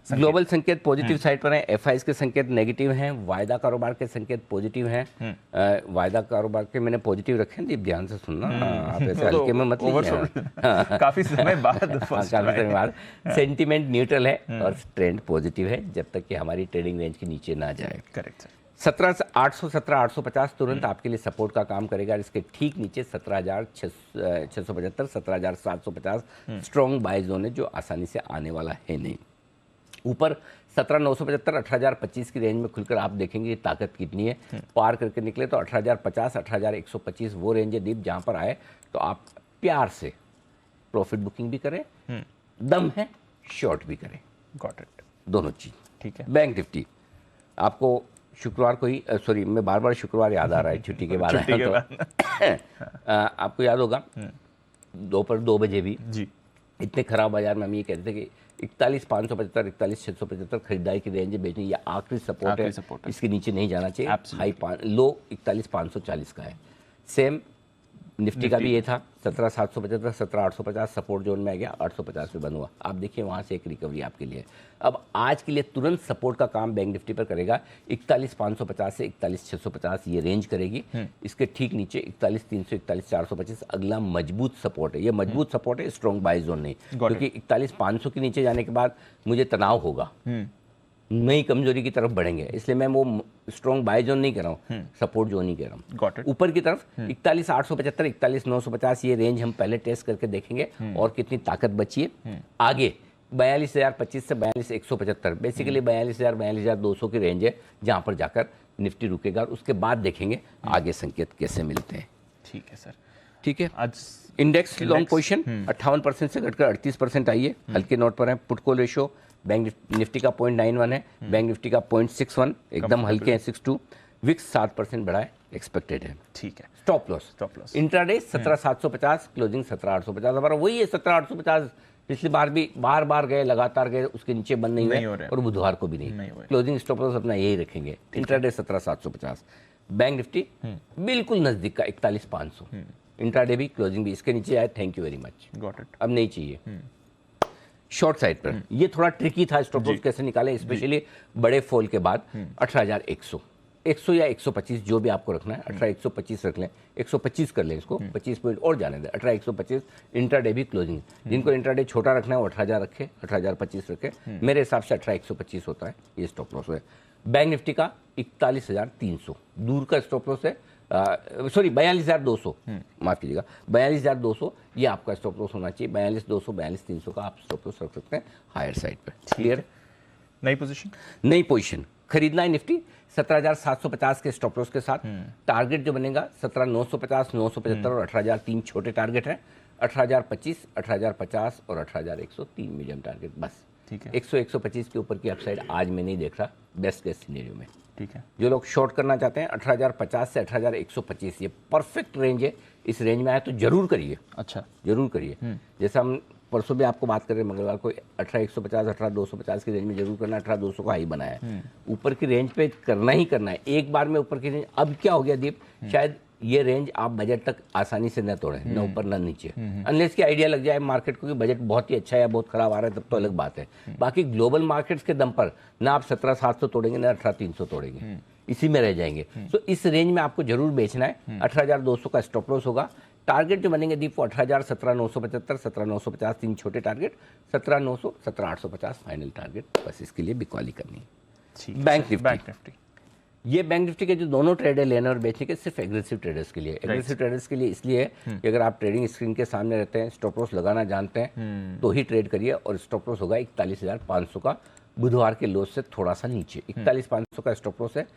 ग्लोबल संकेत पॉजिटिव साइड पर हैं, एफआईज के संकेत नेगेटिव हैं, वायदा कारोबार के संकेत पॉजिटिव हैं। वायदा कारोबार के मैंने पॉजिटिव रखे हैं, ध्यान से सुनना, आप ऐसे हल्के में मत लीजिए। काफी समय बाद काफी समय बाद सेंटीमेंट न्यूट्रल है और ट्रेंड पॉजिटिव है, जब तक कि हमारी ट्रेडिंग रेंज के नीचे ना जाए। Correct sir. 17,850 तुरंत आपके लिए सपोर्ट का काम करेगा। इसके ठीक नीचे 17,675, 17,750 स्ट्रॉन्ग बाय जोन है, जो आसानी से आने वाला है नहीं। ऊपर 17,975, 18,025 की रेंज में खुलकर आप देखेंगे ताकत कितनी है। पार करके निकले तो 18,050, 18,125 वो रेंज है डीप, जहाँ पर आए तो आप प्यार से प्रॉफिट बुकिंग भी करें, दम है शॉर्ट भी करें, गॉट इट। दोनों चीज़। ठीक है। बैंक निफ्टी आपको शुक्रवार को ही सॉरी मैं बार बार शुक्रवार याद आ रहा है छुट्टी के बाद छुट्टी के आया तो आपको याद होगा दोपहर 2 बजे भी जी। इतने खराब बाजार में हम ये कहते थे कि 41,575 41,675 खरीदारी की रेंज है, बेचने ये आखिरी सपोर्ट है, इसके नीचे नहीं जाना चाहिए। हाई लो 41,540 का है। सेम निफ्टी का भी ये था 17,775 17,850 सपोर्ट जोन में आ गया, 850 पे बंद हुआ। आप देखिए वहाँ से एक रिकवरी आपके लिए। अब आज के लिए तुरंत सपोर्ट का काम बैंक निफ्टी पर करेगा 41,550 से 41,650 ये रेंज करेगी। इसके ठीक नीचे 41,300 41,425 अगला मजबूत सपोर्ट है। ये मजबूत सपोर्ट है, स्ट्रॉन्ग बाय जोन नहीं, क्योंकि 41,500 के नीचे जाने के बाद मुझे तनाव होगा, नई कमजोरी की तरफ बढ़ेंगे, इसलिए मैं वो स्ट्रॉन्ग बाय जोन नहीं कर रहा हूँ, सपोर्ट जोन ही कह रहा हूँ। ऊपर की तरफ 41,875 41,950 ये रेंज हम पहले टेस्ट करके देखेंगे और कितनी ताकत बची है। आगे 42,025 से 42,175 बेसिकली 42,000 42,200 की रेंज है जहाँ पर जाकर निफ्टी रुकेगा, उसके बाद देखेंगे आगे संकेत कैसे मिलते हैं। ठीक है सर। ठीक है। आज इंडेक्स लॉन्ग पोजीशन 58% से घटकर 38% आई है, हल्के नोट पर है। Put call ratio bank Nifty का 0.91 है, बैंक निफ्टी का 0.61, एकदम हल्के हैं 62। विक्स 7% बढ़ा है, एक्सपेक्टेड है। ठीक है। Stop loss intraday 17,750, closing 17,850। हमारा वही है 17,850, पिछली बार भी बार बार गए, लगातार गए, उसके नीचे बंद नहीं हुए और बुधवार को भी नहीं। क्लोजिंग स्टॉप लॉस अपना यही रखेंगे, इंट्राडे 17,750। बैंक निफ्टी बिल्कुल नजदीक का 41,500, इंट्राडे भी क्लोजिंग भी इसके नीचे आए। Thank you very much, got it. अब नहीं चाहिए। शॉर्ट साइड पर ये थोड़ा ट्रिकी था, स्टॉप लॉस कैसे निकालें, स्पेशली बड़े फॉल के बाद। 18,100 100 या 125 जो भी आपको रखना है, 18,125 रख लें, 125 कर लें इसको, 25 पॉइंट और जाने दें। 18,125 इंट्राडे भी क्लोजिंग। जिनको इंट्राडे छोटा रखना है वो 18,000 रखे, 18,025 रखे। मेरे हिसाब से 18,125 होता है, ये स्टॉप लॉस है। बैंक निफ्टी का 41,300 दूर का स्टॉप लॉस है, सॉरी 42,200, माफ कीजिएगा 42,200 ये आपका स्टॉप लॉस होना चाहिए। 42,200 42,300 का आप स्टॉप लॉस रख सकते हैं हायर साइड पे। क्लियर। नई पोजीशन खरीदना है निफ्टी 17,750 के स्टॉप लॉस के साथ। टारगेट जो बनेगा 17,950 975 और 18,000 तीन छोटे टारगेट हैं। 18,025 18,050 और 18,103 मीडियम टारगेट। बस ठीक है। 100 125 के ऊपर की अपसाइड आज मैं नहीं देख रहा बेस्ट केस सिनेरियो में। ठीक है। जो लोग शॉर्ट करना चाहते हैं 18,050 से 18,125 ये परफेक्ट रेंज है। इस रेंज में आए तो जरूर करिए। अच्छा, जरूर करिए। जैसा हम परसों भी आपको बात कर रहे हैं मंगलवार को 18,150 18,250 की रेंज में जरूर करना। 18,200 का हाई बनाया है, ऊपर की रेंज पे करना ही करना है एक बार में ऊपर की रेंज। अब क्या हो गया दीप, शायद ये रेंज आप बजट तक आसानी से न तोड़ें, न ऊपर न नीचे, अनलेस की आइडिया लग जाए मार्केट को कि बजट बहुत ही अच्छा है या बहुत खराब आ रहा है, तब तो अलग बात है। बाकी ग्लोबल मार्केट्स के दम पर ना आप 17,700 तोड़ेंगे ना 18,300 तोड़ेंगे, इसी में रह जाएंगे। तो इस रेंज में आपको जरूर बेचना है। 18,200 का स्टॉप लॉस होगा। टारगेट जो बनेंगे दीप वो 18,000 17,975 17,950 तीन छोटे टारगेट, 17,900 17,850 फाइनल टारगेट। बस इसके लिए बिकवाली करनी है। बैंक निफ्टी ये बैंक निफ्टी के जो दोनों ट्रेड है लेने और बेचने के, सिर्फ एग्रेसिव ट्रेडर्स के लिए। एग्रेसिव ट्रेडर्स के लिए इसलिए कि अगर आप ट्रेडिंग स्क्रीन के सामने रहते हैं, स्टॉप लॉस लगाना जानते हैं तो ही ट्रेड करिए। और स्टॉप लॉस होगा 41,500 का, बुधवार के लो से थोड़ा सा नीचे 41,500 का स्टॉप लॉस है।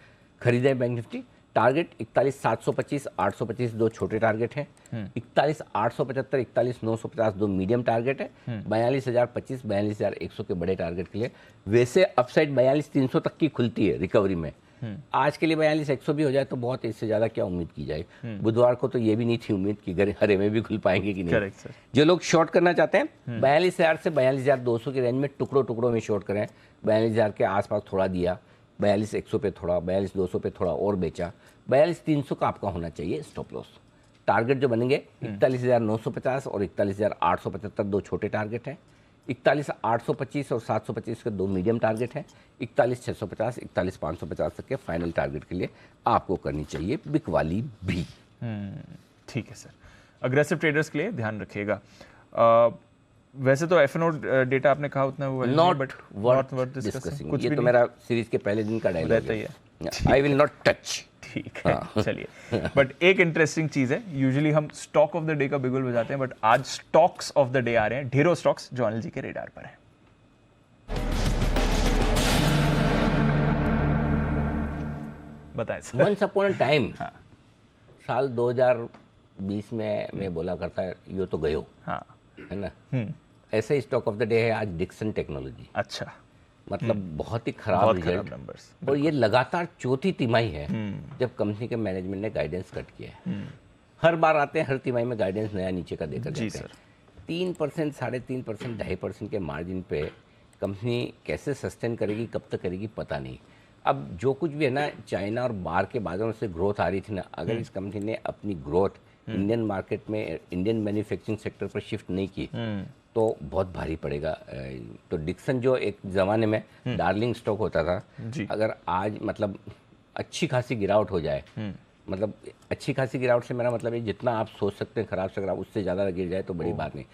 खरीदें बैंक निफ्टी। टारगेट 41,725 825 दो छोटे टारगेट हैं। 41,875 41,950 दो मीडियम टारगेट है। 42,025 42,100 के बड़े टारगेट के लिए। वैसे अपसाइड 42,300 तक की खुलती है रिकवरी में। आज के लिए 42,100 भी हो जाए तो बहुत है, इससे ज्यादा क्या उम्मीद की जाए। बुधवार को तो ये भी नहीं थी उम्मीद कि हरे में भी खुल पाएंगे कि नहीं। जो लोग शॉर्ट करना चाहते हैं 42,000 से 42,200 की रेंज में टुकड़ों में शॉर्ट करें। 42,000 के आसपास थोड़ा दिया, 42,100 पे थोड़ा, 42,200 पे थोड़ा और बेचा। 42,300 का आपका होना चाहिए स्टॉप लॉस। टारगेट जो बनेंगे 41,950 और 41,875 दो छोटे टारगेट हैं। 41,825 और 725 के दो मीडियम टारगेट हैं। 41,650 41,550 तक के फाइनल टारगेट के लिए आपको करनी चाहिए बिकवाली भी। ठीक है सर। अग्रेसिव ट्रेडर्स के लिए ध्यान रखिएगा। वैसे तो एफ डेटा आपने कहा उतना वो नॉट वर्थ डिस्कसिंग। ये तो मेरा सीरीज के पहले दिन का डायलॉग है, आई विल नॉट टच। ठीक है, चलिए। बट एक इंटरेस्टिंग चीज है, यूजुअली हम स्टॉक ऑफ द डे का बिगुल बजाते हैं, बट आज स्टॉक्स ऑफ द डे आ रहे हैं। ढेरों स्टॉक्स जो अनिल जी के रेडार पर है। बताएं sir. Once upon a time, साल 2020 में मैं बोला करता है यो तो गयो, हाँ, है ना। ऐसा स्टॉक ऑफ द डे है आज डिक्सन टेक्नोलॉजी। अच्छा, मतलब बहुत ही खराब बहुत रिजल्ट खराब नंबर्स। और ये लगातार चौथी तिमाही है जब कंपनी के मैनेजमेंट ने गाइडेंस कट किया है। हर बार आते हैं, हर तिमाही में गाइडेंस नया नीचे का देकर जी जाते हैं। सर। 3%, 3.5%, 2.5% के मार्जिन पे कंपनी कैसे सस्टेन करेगी, कब तक करेगी पता नहीं। अब जो कुछ भी है ना, चाइना और बाहर के बाजारों से ग्रोथ आ रही थी ना, अगर इस कंपनी ने अपनी ग्रोथ इंडियन मार्केट में, इंडियन मैन्युफैक्चरिंग सेक्टर पर शिफ्ट नहीं की तो बहुत भारी पड़ेगा। तो डिक्सन जो एक ज़माने में डार्लिंग स्टॉक होता था, अगर आज मतलब अच्छी खासी गिरावट हो जाए, मतलब अच्छी खासी गिरावट से मेरा मतलब है जितना आप सोच सकते हैं खराब से खराब, उससे ज़्यादा गिर जाए तो बड़ी बात नहीं।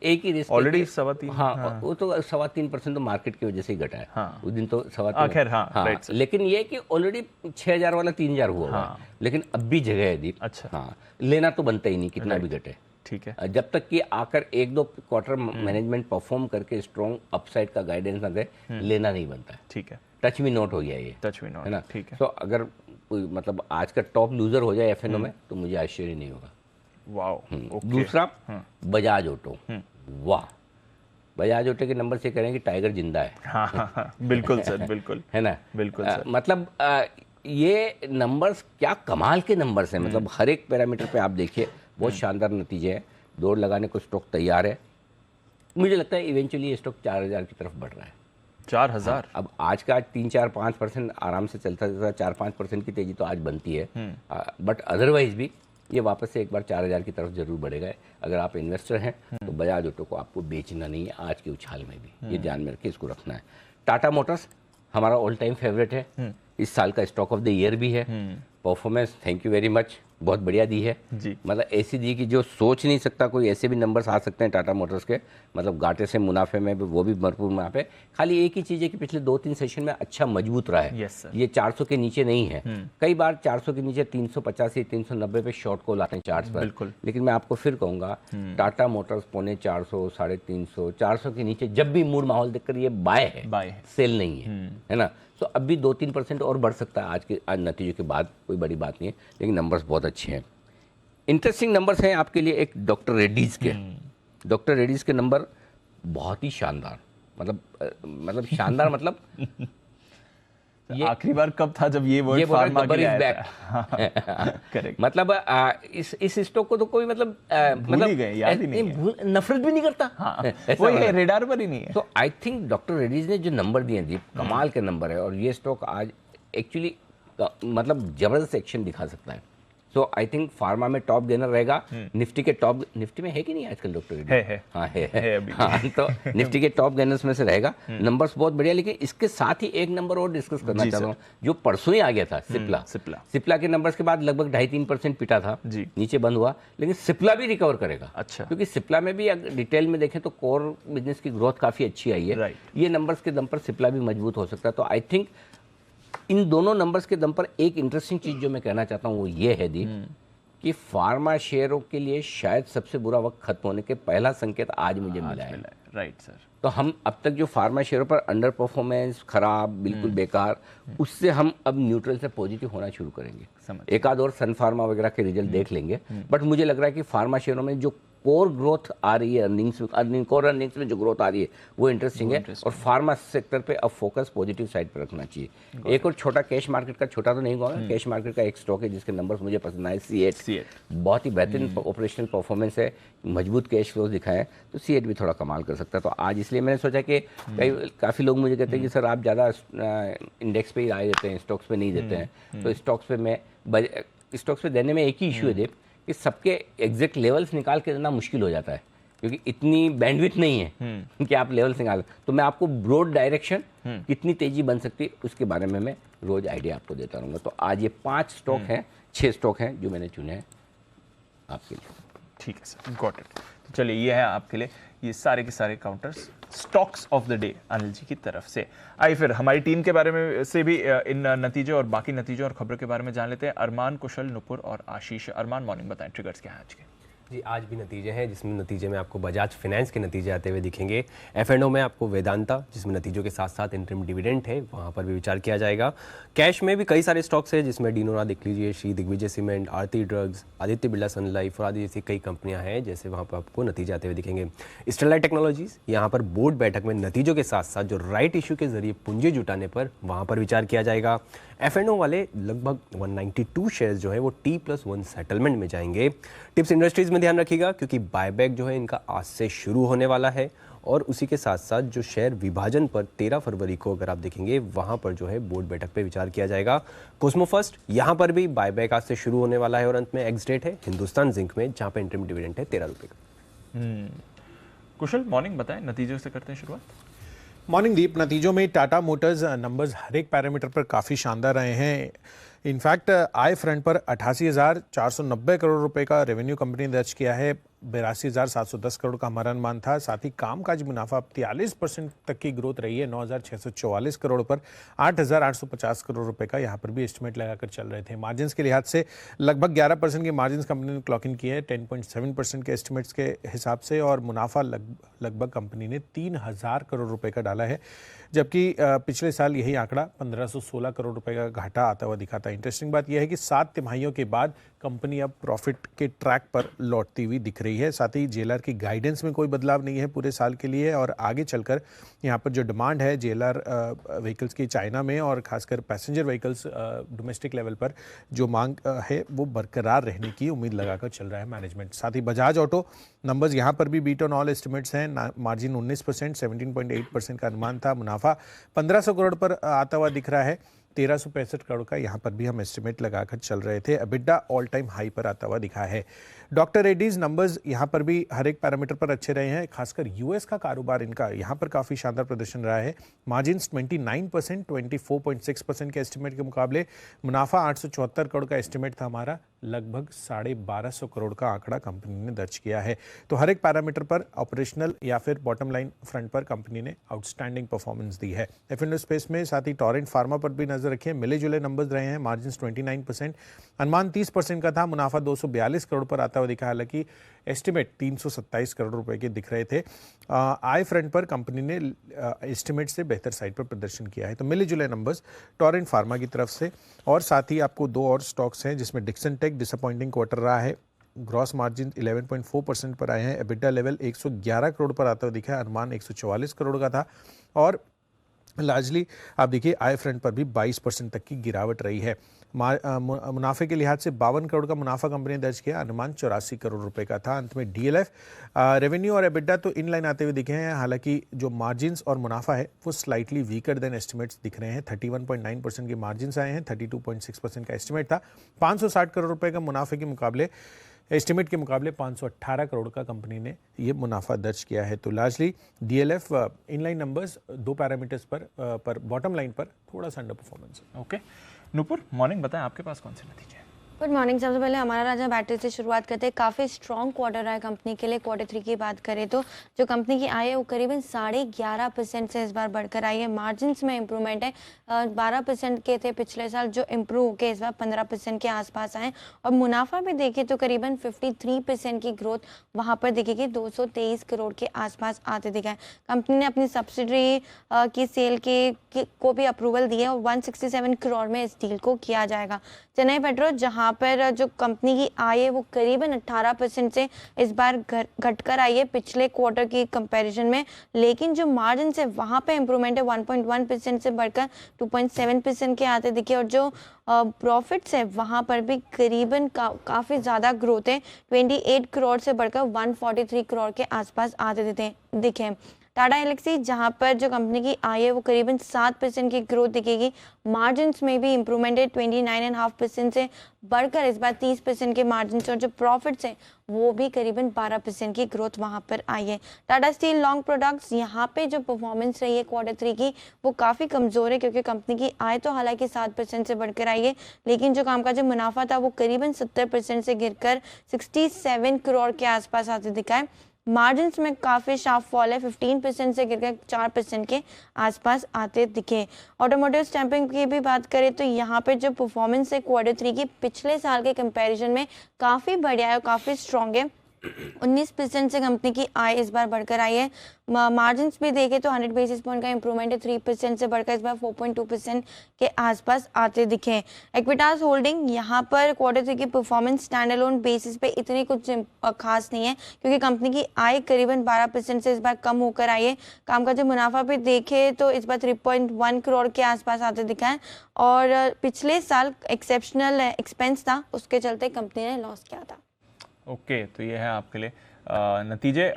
एक ही रिस्क ऑलरेडी है 3.25। हाँ, वो तो 3.25% तो मार्केट की वजह से ही घटा है। हाँ। उस दिन तो 3.25। खैर, हाँ, राइट सर। लेकिन ये कि ऑलरेडी 6,000 वाला 3,000 हुआ है, लेकिन अब भी जगह है दीप। अच्छा। हाँ, लेना तो बनता ही नहीं कितना भी घटे। ठीक है। जब तक कि आकर 1-2 क्वार्टर मैनेजमेंट परफॉर्म करके स्ट्रॉन्ग अपसाइड का गाइडेंस ना दे, लेना नहीं बनता है। ठीक है, टच मी नोट हो गया ये, टच मी नॉट, है ना। ठीक है। तो अगर कोई मतलब आज का टॉप लूजर हो जाए एफएनओ में तो मुझे आश्चर्य नहीं होगा। Wow, okay. दूसरा बजाज ऑटो। वाह, बजाज ऑटो के नंबर से कह रहे हैं कि टाइगर जिंदा है। हाँ हाँ हाँ, बिल्कुल सर, बिल्कुल है ना। बिल्कुल सर। मतलब ये नंबर्स क्या कमाल के नंबर्स हैं। मतलब हर एक पैरामीटर पे आप देखिए बहुत शानदार नतीजे हैं। दौड़ लगाने को स्टॉक तैयार है। मुझे लगता है इवेंचुअली ये स्टॉक 4,000 की तरफ बढ़ रहा है। 4,000। अब आज का 3-4-5% आराम से चलता रहता है। 4-5% की तेजी तो आज बनती है, बट अदरवाइज भी ये वापस से एक बार 4,000 की तरफ जरूर बढ़ेगा। अगर आप इन्वेस्टर हैं तो बजाज ऑटो को आपको बेचना नहीं है आज के उछाल में भी, ये ध्यान में रखिए, इसको रखना है। टाटा मोटर्स हमारा ऑल टाइम फेवरेट है, इस साल का स्टॉक ऑफ द ईयर भी है। Performance thank you very much, बहुत बढ़िया दी है जी। मतलब ऐसी दी कि जो सोच नहीं सकता कोई, ऐसे भी नंबर्स आ सकते हैं टाटा मोटर्स के। मतलब घाटे से मुनाफे में भी, वो भी भरपूर मुनाफे। खाली एक ही चीज़ है कि पिछले 2-3 सेशन में अच्छा मजबूत रहा है। Yes sir. ये 400 के नीचे नहीं है। कई बार 400 के नीचे 385 390 पे शॉर्ट कॉल आते हैं चार्ट्स पर। बिल्कुल। लेकिन मैं आपको फिर कहूँगा टाटा मोटर्स 450, 350, 400 के नीचे जब भी मूड माहौल देखकर ये बाय है, बाय है, सेल नहीं है ना। तो अब भी 2-3% और बढ़ सकता है आज नतीजे के बाद, कोई बड़ी बात नहीं है, लेकिन नंबर्स बहुत अच्छे हैं। इंटरेस्टिंग नंबर्स हैं आपके लिए एक डॉक्टर रेड्डीज़ के। डॉक्टर रेड्डीज़ के नंबर बहुत ही शानदार, मतलब शानदार मतलब ये आखिरी बार कब था जब ये वर्ड फार्मा के लिए आया था? करेक्ट। मतलब इस स्टॉक को तो कोई मतलब भूल ही गए, याद ही नहीं है। नफरत भी नहीं करता। हाँ, वो ये रेडार पर ही नहीं है। तो आई थिंक डॉक्टर रेड्डीज ने जो नंबर दिए हैं दीप, कमाल के नंबर है। और ये स्टॉक आज एक्चुअली मतलब जबरदस्त एक्शन दिखा सकता है। सो आई थिंक फार्मा में टॉप गेनर रहेगा। निफ्टी के टॉप, निफ्टी में है कि नहीं आजकल डॉक्टर रेड्डी? है। हाँ है अभी। हाँ, तो निफ्टी के टॉप गेनर्स में से रहेगा। नंबर्स बहुत बढ़िया। लेकिन इसके साथ ही एक नंबर और डिस्कस करना चाहता हूँ जो परसों ही आ गया था, सिप्ला के नंबर्स के बाद लगभग 2.5-3% पिटा था, नीचे बंद हुआ। लेकिन सिप्ला भी रिकवर करेगा। अच्छा। क्योंकि सिप्ला में भी अगर डिटेल में देखें तो कोर बिजनेस की ग्रोथ काफी अच्छी आई है। ये नंबर्स के दम पर सिप्ला भी मजबूत हो सकता है। तो आई थिंक इन दोनों नंबर्स के दम पर एक इंटरेस्टिंग चीज जो मैं कहना चाहता हूँ वो ये है दीप कि फार्मा शेयरों के लिए शायद सबसे बुरा वक्त खत्म होने के पहला संकेत आज मुझे मिला है। Right sir. तो हम अब तक जो फार्मा शेयरों पर अंडर परफॉर्मेंस, खराब, बिल्कुल बेकार, उससे हम अब न्यूट्रल से पॉजिटिव होना शुरू करेंगे। एक आध और सन फार्मा वगैरह के रिजल्ट देख लेंगे, बट मुझे लग रहा है कि फार्मा शेयरों में जो कोर ग्रोथ आ रही है, कोर अर्निंग्स में जो ग्रोथ आ रही है वो इंटरेस्टिंग है। और फार्मा सेक्टर पे अब फोकस पॉजिटिव साइड पे रखना चाहिए। एक और छोटा कैश मार्केट का, छोटा तो नहीं कहूँगा, कैश मार्केट का एक स्टॉक है जिसके नंबर्स मुझे पसंद आए, C8। बहुत ही बेहतरीन ऑपरेशनल परफॉर्मेंस है, मजबूत कैश फ्लोज दिखाए, तो C8 भी थोड़ा कमाल कर सकता है। तो आज इसलिए मैंने सोचा कि काफ़ी लोग मुझे कहते हैं कि सर आप ज़्यादा इंडेक्स पे ही राय देते हैं, स्टॉक्स पे नहीं देते हैं। तो स्टॉक्स पे देने में एक ही इशू है देव कि सबके एग्जैक्ट लेवल्स निकाल के देना मुश्किल हो जाता है, क्योंकि इतनी बैंडविड्थ नहीं है कि आप लेवल्स निकाल। तो मैं आपको ब्रॉड डायरेक्शन कितनी तेजी बन सकती है उसके बारे में मैं रोज आइडिया आपको देता रहूँगा। तो आज ये 5 स्टॉक हैं, 6 स्टॉक हैं जो मैंने चुने हैं आपके लिए। ठीक है सर, गॉट इट। तो चलिए ये है आपके लिए ये सारे के सारे counters stocks of the day Anil ji की तरफ से। आइए फिर हमारी टीम के बारे में से भी इन नतीजों और बाकी नतीजों और खबरों के बारे में जान लेते हैं। अरमान, कुशल, नुपुर और आशीष। अरमान, मॉर्निंग बताएं, ट्रिगर्स क्या हैं आज के? जी, आज भी नतीजे हैं जिसमें नतीजे में आपको बजाज फाइनेंस के नतीजे आते हुए दिखेंगे। F&O में आपको वेदांता, जिसमें नतीजों के साथ साथ इंटरिम डिविडेंड है, वहाँ पर भी विचार किया जाएगा। कैश में भी कई सारे स्टॉक्स हैं जिसमें डिनोरा देख लीजिए, श्री दिग्विजय सीमेंट, आरती ड्रग्स, आदित्य बिरला सन लाइफ और आदि जैसी कई कंपनियां हैं जैसे वहाँ पर आपको नतीजे आते हुए दिखेंगे। स्टेरलाइट टेक्नोलॉजीज, यहाँ पर बोर्ड बैठक में नतीजों के साथ साथ जो राइट इशू के जरिए पूंजी जुटाने पर वहाँ पर विचार किया जाएगा। F&O वाले लगभग 192 शेयर्स जो है वो T+1 सेटलमेंट में जाएंगे। टिप्स इंडस्ट्रीज में ध्यान रखिएगा क्योंकि बायबैक जो है इनका आज से शुरू होने वाला है और उसी के साथ साथ जो शेयर विभाजन पर 13 फरवरी को अगर आप देखेंगे वहां पर जो है बोर्ड बैठक पे विचार किया जाएगा। कोस्मो फर्स्ट, यहाँ पर भी बायबैक आज से शुरू होने वाला है और अंत में एक्स डेट है हिंदुस्तान जिंक में जहाँ पे इंटरिम डिविडेंड है 13 रुपये का। कुशल, मॉर्निंग बताएं, नतीजों से करते हैं शुरुआत। मॉर्निंग दीप, नतीजों में टाटा मोटर्स नंबर्स हर एक पैरामीटर पर काफ़ी शानदार रहे हैं। इनफैक्ट आय फ्रंट पर 88,490 करोड़ रुपए का रेवेन्यू कंपनी ने दर्ज किया है। 82,710 करोड़ का हमारा अनुमान था। साथ ही कामकाज मुनाफा 43% तक की ग्रोथ रही है, 9,644 करोड़ पर 8,850 करोड़ रुपए का यहाँ पर भी एस्टिमेट लगाकर चल रहे थे। मार्जिन्स के लिहाज से लगभग 11% की मार्जिन्स कंपनी ने क्लॉक इन की है 10.7% के एस्टिमेट्स के हिसाब से, और मुनाफा लगभग कंपनी ने 3,000 करोड़ रुपए का डाला है, जबकि पिछले साल यही आंकड़ा 1,516 करोड़ रुपए का घाटा आता हुआ दिखा था। इंटरेस्टिंग बात यह है कि 7 तिमाहियों के बाद कंपनी अब प्रॉफिट के ट्रैक पर लौटती हुई दिख रही है। साथ ही जेएलआर की गाइडेंस में कोई बदलाव नहीं है पूरे साल के लिए, और आगे चलकर यहाँ पर जो डिमांड है जेएलआर व्हीकल्स की चाइना में और खासकर पैसेंजर व्हीकल्स डोमेस्टिक लेवल पर जो मांग है वो बरकरार रहने की उम्मीद लगाकर चल रहा है मैनेजमेंट। साथ ही बजाज ऑटो नंबर्स यहाँ पर भी बीट ऑन ऑल एस्टिमेट्स हैं। मार्जिन 19%, 17.8% का अनुमान था। मुनाफा 1,500 करोड़ पर आता हुआ दिख रहा है, 1,365 करोड़ का यहाँ पर भी हम एस्टिमेट लगाकर चल रहे थे। एबिडा ऑल टाइम हाई पर आता हुआ दिखा है। डॉक्टर रेड्डीज नंबर्स यहाँ पर भी हर एक पैरामीटर पर अच्छे रहे हैं, खासकर यूएस का कारोबार इनका यहाँ पर काफ़ी शानदार प्रदर्शन रहा है। मार्जिन्स 29%, 24.6% के एस्टिमेट के मुकाबले। मुनाफा 874 करोड़ का एस्टिमेट था हमारा, लगभग 1,250 करोड़ का आंकड़ा कंपनी ने दर्ज किया है। तो हर एक पैरामीटर पर ऑपरेशनल या फिर बॉटम लाइन फ्रंट पर कंपनी ने आउटस्टैंडिंग परफॉर्मेंस दी है। F&O स्पेस में साथ ही टॉरेंट फार्मा पर भी नजर रखिए, मिले जुले नंबर्स रहे हैं। मार्जिन्स 29%, अनुमान 30% का था। मुनाफा 242 करोड़ पर आता हुआ दिखा, हालांकि एस्टिमेट 327 करोड़ रुपए के दिख रहे थे। आय फ्रंट पर कंपनी ने एस्टिमेट से बेहतर साइड पर प्रदर्शन किया है। तो मिले जुले नंबर्स टॉरेंट फार्मा की तरफ से, और साथ ही आपको 2 और स्टॉक्स हैं जिसमें डिक्सन टेक डिसअपॉइंटिंग क्वार्टर रहा है। ग्रॉस मार्जिन 11.4% पर आए हैं। एबिडा लेवल 111 करोड़ पर आता हुआ दिखा है, अनुमान 144 करोड़ का था। और लार्जली आप देखिए आय फ्रंट पर भी 22% तक की गिरावट रही है। मुनाफे के लिहाज से 52 करोड़ का मुनाफा कंपनी ने दर्ज किया, अनुमान 84 करोड़ रुपए का था। अंत में डीएलएफ रेवेन्यू और एबिडा तो इन लाइन आते हुए दिखे हैं, हालांकि जो मार्जिन्स और मुनाफा है वो स्लाइटली वीकर देन एस्टिमेट्स दिख रहे हैं। 31.9% के मार्जिन्स आए हैं, 32.6% का एस्टिमेट था। 560 करोड़ रुपए का मुनाफे के मुकाबले एस्टिमेट के मुकाबले 518 करोड़ का कंपनी ने ये मुनाफा दर्ज किया है। तो largely DLF inline numbers 2 parameters पर बॉटम लाइन पर थोड़ा सा अंडर परफॉर्मेंस है। ओके नूपुर, मॉर्निंग बताएं, आपके पास कौन से नतीजे हैं? Good morning. सबसे पहले हमारा राजा बैटरी से शुरुआत करते हैं। काफ़ी स्ट्रॉन्ग क्वार्टर रहा है कंपनी के लिए। Q3 की बात करें तो जो कंपनी की आय है वो करीबन 11.5% से इस बार बढ़कर आई है। मार्जिन्स में इंप्रूवमेंट है, 12% के थे पिछले साल, जो इम्प्रूव होकर इस बार 15% के आसपास आए। और मुनाफा भी देखें तो करीबन 53% की ग्रोथ वहाँ पर दिखेगी, 223 करोड़ के आसपास आते दिखा है। कंपनी ने अपनी सब्सिडरी की सेल को भी अप्रूवल दिया और 167 करोड़ में इस डील को किया जाएगा। चेन्नई पेट्रो, जहाँ पर जो कंपनी की आय है वो करीबन 18% से इस बार घटकर आई है पिछले क्वार्टर की कंपैरिजन में, लेकिन जो मार्जिन है वहाँ पे इंप्रूवमेंट है, 1.1% से बढ़कर 2.7% के आते दिखे। और जो प्रॉफिट्स है वहाँ पर भी करीबन काफ़ी ज़्यादा ग्रोथ है, 28 करोड़ से बढ़कर 143 करोड़ के आसपास आते दिखे। टाटा एलेक्सी, जहां पर जो कंपनी की आय है वो करीबन 7% की ग्रोथ दिखेगी। मार्जिन्स में भी इंप्रूवमेंट है, 29.5% से बढ़कर इस बार 30% के मार्जिन्स, और जो प्रॉफिट्स है वो भी करीबन 12% की ग्रोथ वहां पर आई है। टाटा स्टील लॉन्ग प्रोडक्ट्स, यहाँ पे जो परफॉर्मेंस रही है Q3 की वो काफ़ी कमज़ोर है, क्योंकि कंपनी की आय तो हालांकि 7% से बढ़कर आई है, लेकिन जो काम का जो मुनाफा था वो करीबन 70% से गिरकर 67 करोड़ के आसपास आते दिखा है। मार्जिन्स में काफ़ी शार्प फॉल है, 15% से गिरकर 4% के आसपास आते दिखे। ऑटोमोटिव स्टैंपिंग की भी बात करें तो यहाँ पे जो परफॉर्मेंस है Q3 की पिछले साल के कंपैरिजन में काफ़ी बढ़िया है और काफ़ी स्ट्रॉन्ग है। 19% से कंपनी की आय इस बार बढ़कर आई है। मार्जिन्स भी देखें तो 100 बेसिस पॉइंट का इंप्रूवमेंट है, 3% से बढ़कर इस बार 4.2% के आसपास आते दिखे। एक्विटास होल्डिंग यहाँ पर Q3 की परफॉर्मेंस स्टैंड अलोन बेसिस पे इतनी कुछ खास नहीं है, क्योंकि कंपनी की आय करीबन 12% से इस बार कम होकर आई है। कामकाजी मुनाफा भी देखें तो इस बार 3.1 करोड़ के आसपास आते दिखा है, और पिछले साल एक्सेप्शनल एक्सपेंस था, उसके चलते कंपनी ने लॉस किया था। ओके, तो ये है आपके लिए नतीजे।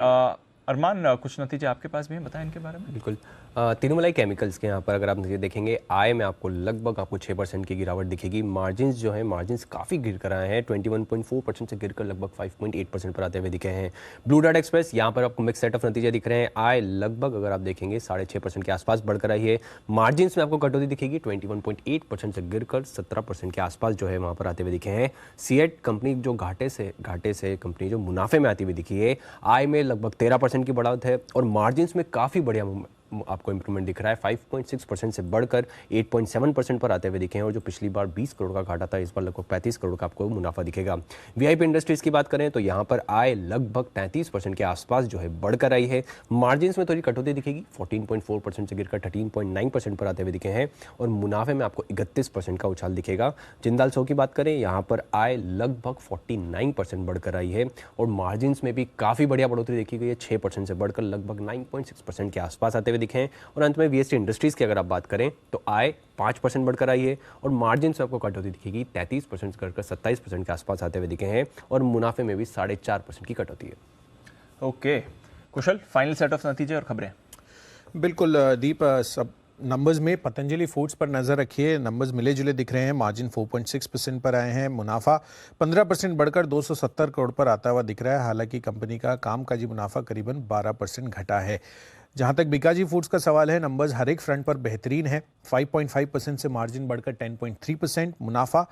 अरमान, कुछ नतीजे आपके पास भी हैं, बताएं इनके बारे में। बिल्कुल। तिरुमलाई केमिकल्स के यहाँ पर अगर आप नतीजे देखेंगे, आय में आपको लगभग 6% की गिरावट दिखेगी। मार्जिन्स जो है, मार्जिन्स काफ़ी गिर कर आए हैं, 21.4% से गिरकर लगभग 5.8% पर आते हुए दिखे हैं। ब्लू डार्ट एक्सप्रेस, यहाँ पर आपको मिक्स सेट ऑफ नतीजे दिख रहे हैं। आय लगभग अगर आप देखेंगे 6.5% के आसपास बढ़कर आई है। मार्जिन्स में आपको कटौती दिखेगी, 21.8% से गिरकर 17% के आसपास जो है वहाँ पर आते हुए दिखे हैं। सीएट कंपनी जो घाटे से कंपनी जो मुनाफे में आती हुई दिखी है, आय में लगभग 13% की बढ़त है, और मार्जिन्स में काफ़ी बढ़िया आपको इंप्रूवमेंट दिख रहा है, 5.6% से बढ़कर 8.7% पर आते हुए दिखे हैं, और जो पिछली बार 20 करोड़ का घाटा था, इस बार लगभग 35 करोड़ का आपको मुनाफा दिखेगा। वीआईपी इंडस्ट्रीज की बात करें तो यहाँ पर आय लगभग 33% के आसपास जो है बढ़कर आई है। मार्जिन्स में थोड़ी कटौती दिखेगी, 14.4% से गिरकर 13.9% पर आते हुए दिखे हैं, और मुनाफे में आपको 31% का उछाल दिखेगा। जिंदाल सौ की बात करें, यहाँ पर आय लगभग 49% बढ़कर आई है, और मार्जिन्स में भी काफ़ी बढ़िया बढ़ोतरी देखी गई है, 6% से बढ़कर लगभग 9.6% के आसपास आते हुए दिखे हैं। और अंत में वीएसटी इंडस्ट्रीज की अगर आप बात करें तो आय 5% बढ़कर आई है, और मार्जिन से आपको कटौती दिखेगी, 33% से करकर 27% के आसपास आते हुए दिखे हैं, और मुनाफे में भी 4.5% की कटौती है। Okay Kusal, final set of नतीजे और खबरें। बिल्कुल दीप, सब नंबर्स में पतंजलि फूड्स पर नज़र रखिए। नंबर्स मिले जुले दिख रहे हैं। मार्जिन 4.6% पर आए हैं। मुनाफा 15% बढ़कर 270 करोड़ पर आता हुआ दिख रहा है। हालांकि कंपनी का कामकाजी मुनाफा करीबन 12% घटा है। जहां तक बीकाजी फूड्स का सवाल है, नंबर्स हर एक फ्रंट पर बेहतरीन है। 5.5% से मार्जिन बढ़कर 10.3%, मुनाफा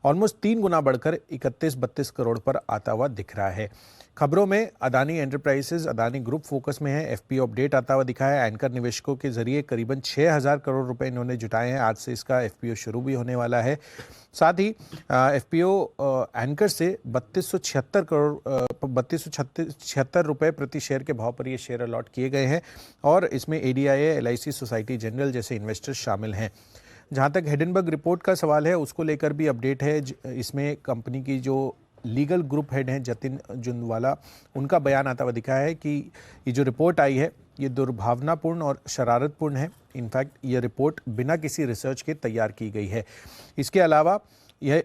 ऑलमोस्ट 3 गुना बढ़कर 31-32 करोड़ पर आता हुआ दिख रहा है। खबरों में Adani enterprises, Adani group focus में है। एफपीओ अपडेट आता हुआ दिखा है। एंकर निवेशकों के जरिए करीबन 6000 करोड़ रुपए इन्होंने जुटाए हैं। आज से इसका एफपीओ शुरू भी होने वाला है। साथ ही एफपीओ एंकर से 3276 रुपए प्रति शेयर के भाव पर ये शेयर अलॉट किए गए हैं, और इसमें एडीआईए, एलआईसी, सोसाइटी जनरल जैसे इन्वेस्टर्स शामिल हैं। जहां तक हिडेनबर्ग रिपोर्ट का सवाल है, उसको लेकर भी अपडेट है। इसमें कंपनी की जो लीगल ग्रुप हेड हैं जतिन जुंदवाला, उनका बयान आता हुआ दिखा है कि ये जो रिपोर्ट आई है ये दुर्भावनापूर्ण और शरारतपूर्ण है। इनफैक्ट ये रिपोर्ट बिना किसी रिसर्च के तैयार की गई है। इसके अलावा ये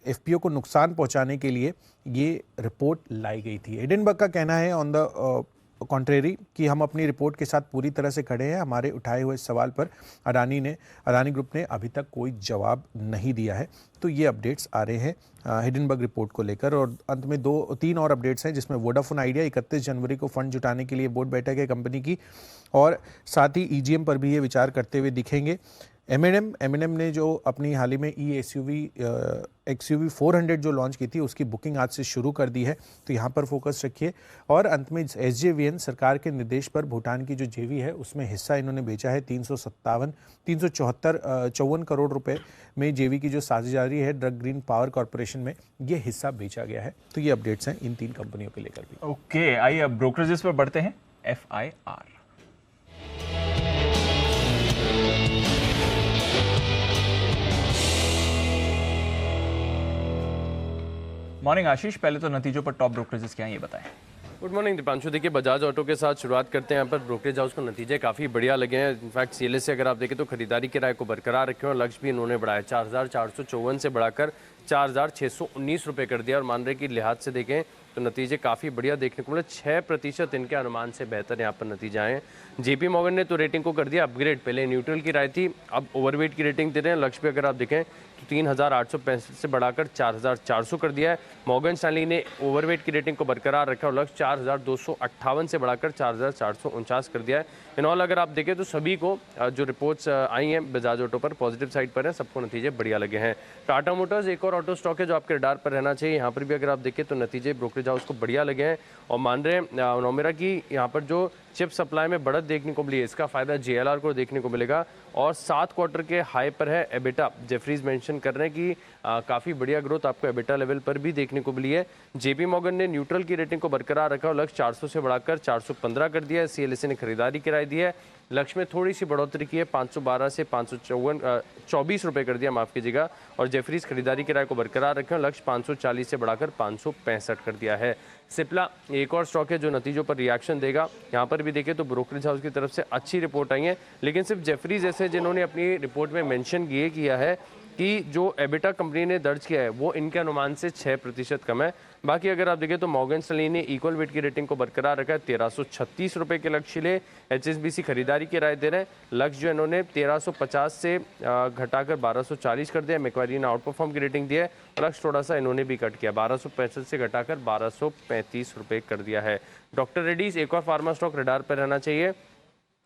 एफपीओ को नुकसान पहुंचाने के लिए ये रिपोर्ट लाई गई थी। हिडेनबर्ग का कहना है ऑन द कॉन्ट्रेरी कि हम अपनी रिपोर्ट के साथ पूरी तरह से खड़े हैं। हमारे उठाए हुए सवाल पर अदानी ग्रुप ने अभी तक कोई जवाब नहीं दिया है। तो ये अपडेट्स आ रहे हैं हिडेनबर्ग रिपोर्ट को लेकर। और अंत में 2-3 और अपडेट्स हैं, जिसमें वोडाफोन आइडिया 31 जनवरी को फंड जुटाने के लिए बोर्ड बैठक है कंपनी की, और साथ ही ईजीएम पर भी ये विचार करते हुए दिखेंगे। एमएनएम ने जो अपनी हाल ही में एक्सयूवी 400 जो लॉन्च की थी, उसकी बुकिंग आज से शुरू कर दी है। तो यहाँ पर फोकस रखिए। और अंत में एसजेवीएन सरकार के निर्देश पर भूटान की जो जेवी है उसमें हिस्सा इन्होंने बेचा है। 354 करोड़ रुपए में जेवी की जो साझेदारी है ड्रग ग्रीन पावर कॉर्पोरेशन में, ये हिस्सा बेचा गया है। तो ये अपडेट्स हैं इन 3 कंपनियों के लेकर भी। ओके, आइए अब ब्रोकरेजेस पर बढ़ते हैं। FIR मॉर्निंग आशीष, पहले तो नतीजों पर टॉप ब्रोकरेजेस क्या हैं ये बताएं। Good morning Deepanshu. देखिए, बजाज ऑटो के साथ शुरुआत करते हैं। यहाँ पर ब्रोकरेज हाउस को नतीजे काफ़ी बढ़िया लगे हैं। इनफैक्ट सीएलएस से अगर आप देखें तो खरीदारी की राय को बरकरार रखे और लक्ष्य भी इन्होंने बढ़ाया, 4454 से बढ़ाकर 4619 रुपये कर दिया। और मान रहे कि लिहाज से देखें तो नतीजे काफ़ी बढ़िया देखने को मिले। 6% इनके अनुमान से बेहतर यहाँ पर नतीजे आए हैं। जेपी मॉर्गन ने तो रेटिंग को कर दिया अपग्रेड। पहले न्यूट्रल की राय थी, अब ओवरवेट की रेटिंग दे रहे हैं। लक्ष्य पे अगर आप देखें तो 3865 से बढ़ाकर 4400 कर दिया है। मॉर्गन स्टैनली ने ओवरवेट की रेटिंग को बरकरार रखा और लक्ष्य 4258 से बढ़ाकर 4449 कर दिया है। इन ऑल अगर आप देखें तो सभी को जो रिपोर्ट्स आई हैं बजाज ऑटो पर पॉजिटिव साइड पर है, सबको नतीजे बढ़िया लगे हैं। टाटा मोटर्स एक और ऑटो स्टॉक है जो आपके रडार पर रहना चाहिए। यहाँ पर भी अगर आप देखें तो नतीजे ब्रोकरेज ब्रोकरेज हाउस को बढ़िया लगे हैं और मान रहे हैं नोमेरा की यहाँ पर जो चिप सप्लाई में बढ़त देखने को मिली है, इसका फायदा JLR को देखने को मिलेगा और 7 क्वार्टर के हाई पर है एबिटा। जेफरीज मेंशन कर रहे हैं कि काफ़ी बढ़िया ग्रोथ आपको एबिटा लेवल पर भी देखने को मिली है। JP मॉर्गन ने न्यूट्रल की रेटिंग को बरकरार रखा और लक्ष्य 400 से बढ़ाकर 415 कर दिया है। CLSA ने खरीदारी कराई दी है, लक्ष्य में थोड़ी सी बढ़ोतरी की है, 512 से 524 रुपये कर दिया, माफ़ कीजिएगा। और जेफरीज खरीदारी किराए को बरकरार रखे और लक्ष्य 540 से बढ़ाकर 565 कर दिया है। सिप्ला एक और स्टॉक है जो नतीजों पर रिएक्शन देगा। यहाँ पर भी देखें तो ब्रोकरेज हाउस की तरफ से अच्छी रिपोर्ट आई है, लेकिन सिर्फ जेफरीज ऐसे जिन्होंने अपनी रिपोर्ट में मेंशन ये किया है कि जो एबिटा कंपनी ने दर्ज किया है वो इनके अनुमान से 6% कम है। बाकी अगर आप देखें तो मॉर्गन स्टैनली ने इक्वल वेट की रेटिंग को बरकरार रखा है, 1336 रुपये के लक्ष्य ले। HSBC खरीदारी की राय दे रहे हैं, लक्ष्य जो इन्होंने 1350 से घटाकर 1240 कर दिया। मैक्वारी ने आउट परफॉर्म की रेटिंग दी है, लक्ष्य थोड़ा सा इन्होंने भी कट किया, 1265 से घटाकर 1235 रुपये कर दिया है। डॉक्टर रेड्डीज एक और फार्मा स्टॉक रडार पर रहना चाहिए।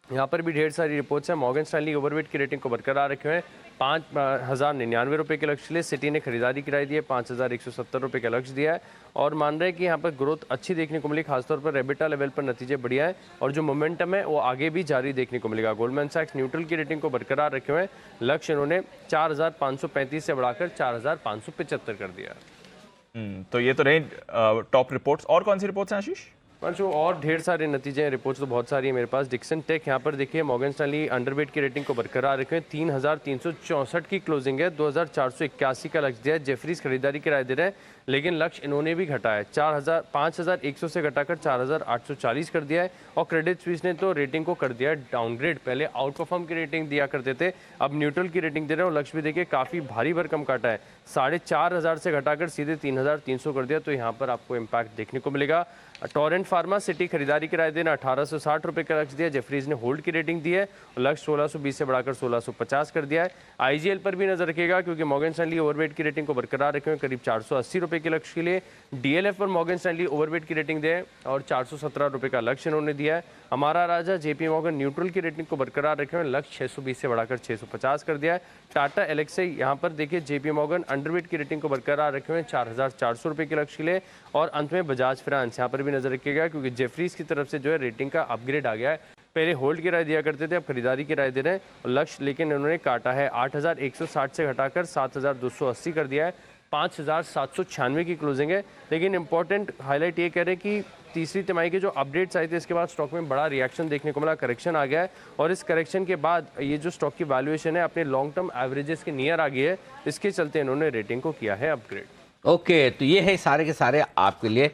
यहाँ पर भी ढेर सारी रिपोर्ट्स हैं। मॉर्गन स्टैनली ओवरवेट की रेटिंग को बरकरार रखे हुए हैं, 5099 रुपये के लक्ष्य लिए। सिटी ने खरीदारी कराई दी है, 5170 रुपये का लक्ष्य दिया है और मान रहे हैं कि यहाँ पर ग्रोथ अच्छी देखने को मिली, खासतौर पर एबिटा लेवल पर नतीजे बढ़िया है और जो मोमेंटम है वो आगे भी जारी देखने को मिलेगा। गोल्डमैन सैक्स न्यूट्रल की रेटिंग को बरकरार रखे हुए हैं, लक्ष्य इन्होंने 4535 से बढ़ाकर 4575 कर दिया। तो ये तो रही टॉप रिपोर्ट्स। और कौन सी रिपोर्ट्स हैं आशीष? जो और ढेर सारे नतीजे हैं, रिपोर्ट्स तो बहुत सारी है मेरे पास। डिक्सन टेक यहाँ पर देखिए मॉर्गन स्टैनली अंडरवेट की रेटिंग को बरकरार रखे, 3364 की क्लोजिंग है, 2481 का लक्ष्य दिया है। जेफरीज खरीदारी की राय दे रहे हैं, लेकिन लक्ष्य इन्होंने भी घटाया, 5100 से घटाकर 4840 कर दिया है। और क्रेडिट स्विस ने तो रेटिंग को कर दिया डाउनग्रेड, पहले आउट परफॉर्म की रेटिंग दिया करते थे, अब न्यूट्रल की रेटिंग दे रहे हैं। और लक्ष्य भी देखिए काफ़ी भारी भरकम काटा है, 4500 से घटाकर सीधे 3300 कर दिया, तो यहाँ पर आपको इम्पैक्ट देखने को मिलेगा। टोरेंट फार्मा सिटी खरीदारी की राय देना, 1860 रुपये का लक्ष्य दिया। जेफरीज ने होल्ड की रेटिंग दी है और लक्ष्य 1620 से बढ़ाकर 1650 कर दिया है। IGL पर भी नजर रखेगा क्योंकि मॉर्गन स्टैनली ओवरवेट की रेटिंग को बरकरार रखे हुए, करीब 480 रुपये के लक्ष्य के लिए। DLF पर मॉर्गन स्टैनली ओवरवेट की रेटिंग दे और 417 रुपये का लक्ष्य इन्होंने दिया है। हमारा राजा JP मॉर्गन न्यूट्रल की रेटिंग को बरकरार रखे हुए, लक्ष्य 620 से बढ़ाकर 650 कर दिया है। टाटा एलेक्सी यहाँ पर देखिए JP मॉर्गन अंडरवेट की रेटिंग को बरकरार रखे हुए 4400 रुपये के लक्ष्य के लिए। और अंत में बजाज फाइनेंस, यहाँ पर भी नजर रखिएगा क्योंकि जेफरीज की तरफ से जो है रेटिंग का अपग्रेड आ गया है, पहले होल्ड की राय दिया करते थे, अब खरीदारी की राय दे रहे हैं और लक्ष्य लेकिन इन्होंने काटा है, 8160 से घटाकर 7280 कर दिया है, 5796 की क्लोजिंग है। लेकिन इंपॉर्टेंट हाईलाइट ये कह रहे हैं कि तीसरी तिमाही के जो अपडेट्स आए थे इसके बाद स्टॉक में बड़ा रिएक्शन देखने को मिला, करेक्शन आ गया है और इस करेक्शन के बाद ये जो स्टॉक की वैल्यूएशन है अपने लॉन्ग टर्म एवरेजेस के नियर आ गई है, इसके चलते इन्होंने रेटिंग को किया है अपग्रेड। ओके, तो ये है सारे के सारे आपके लिए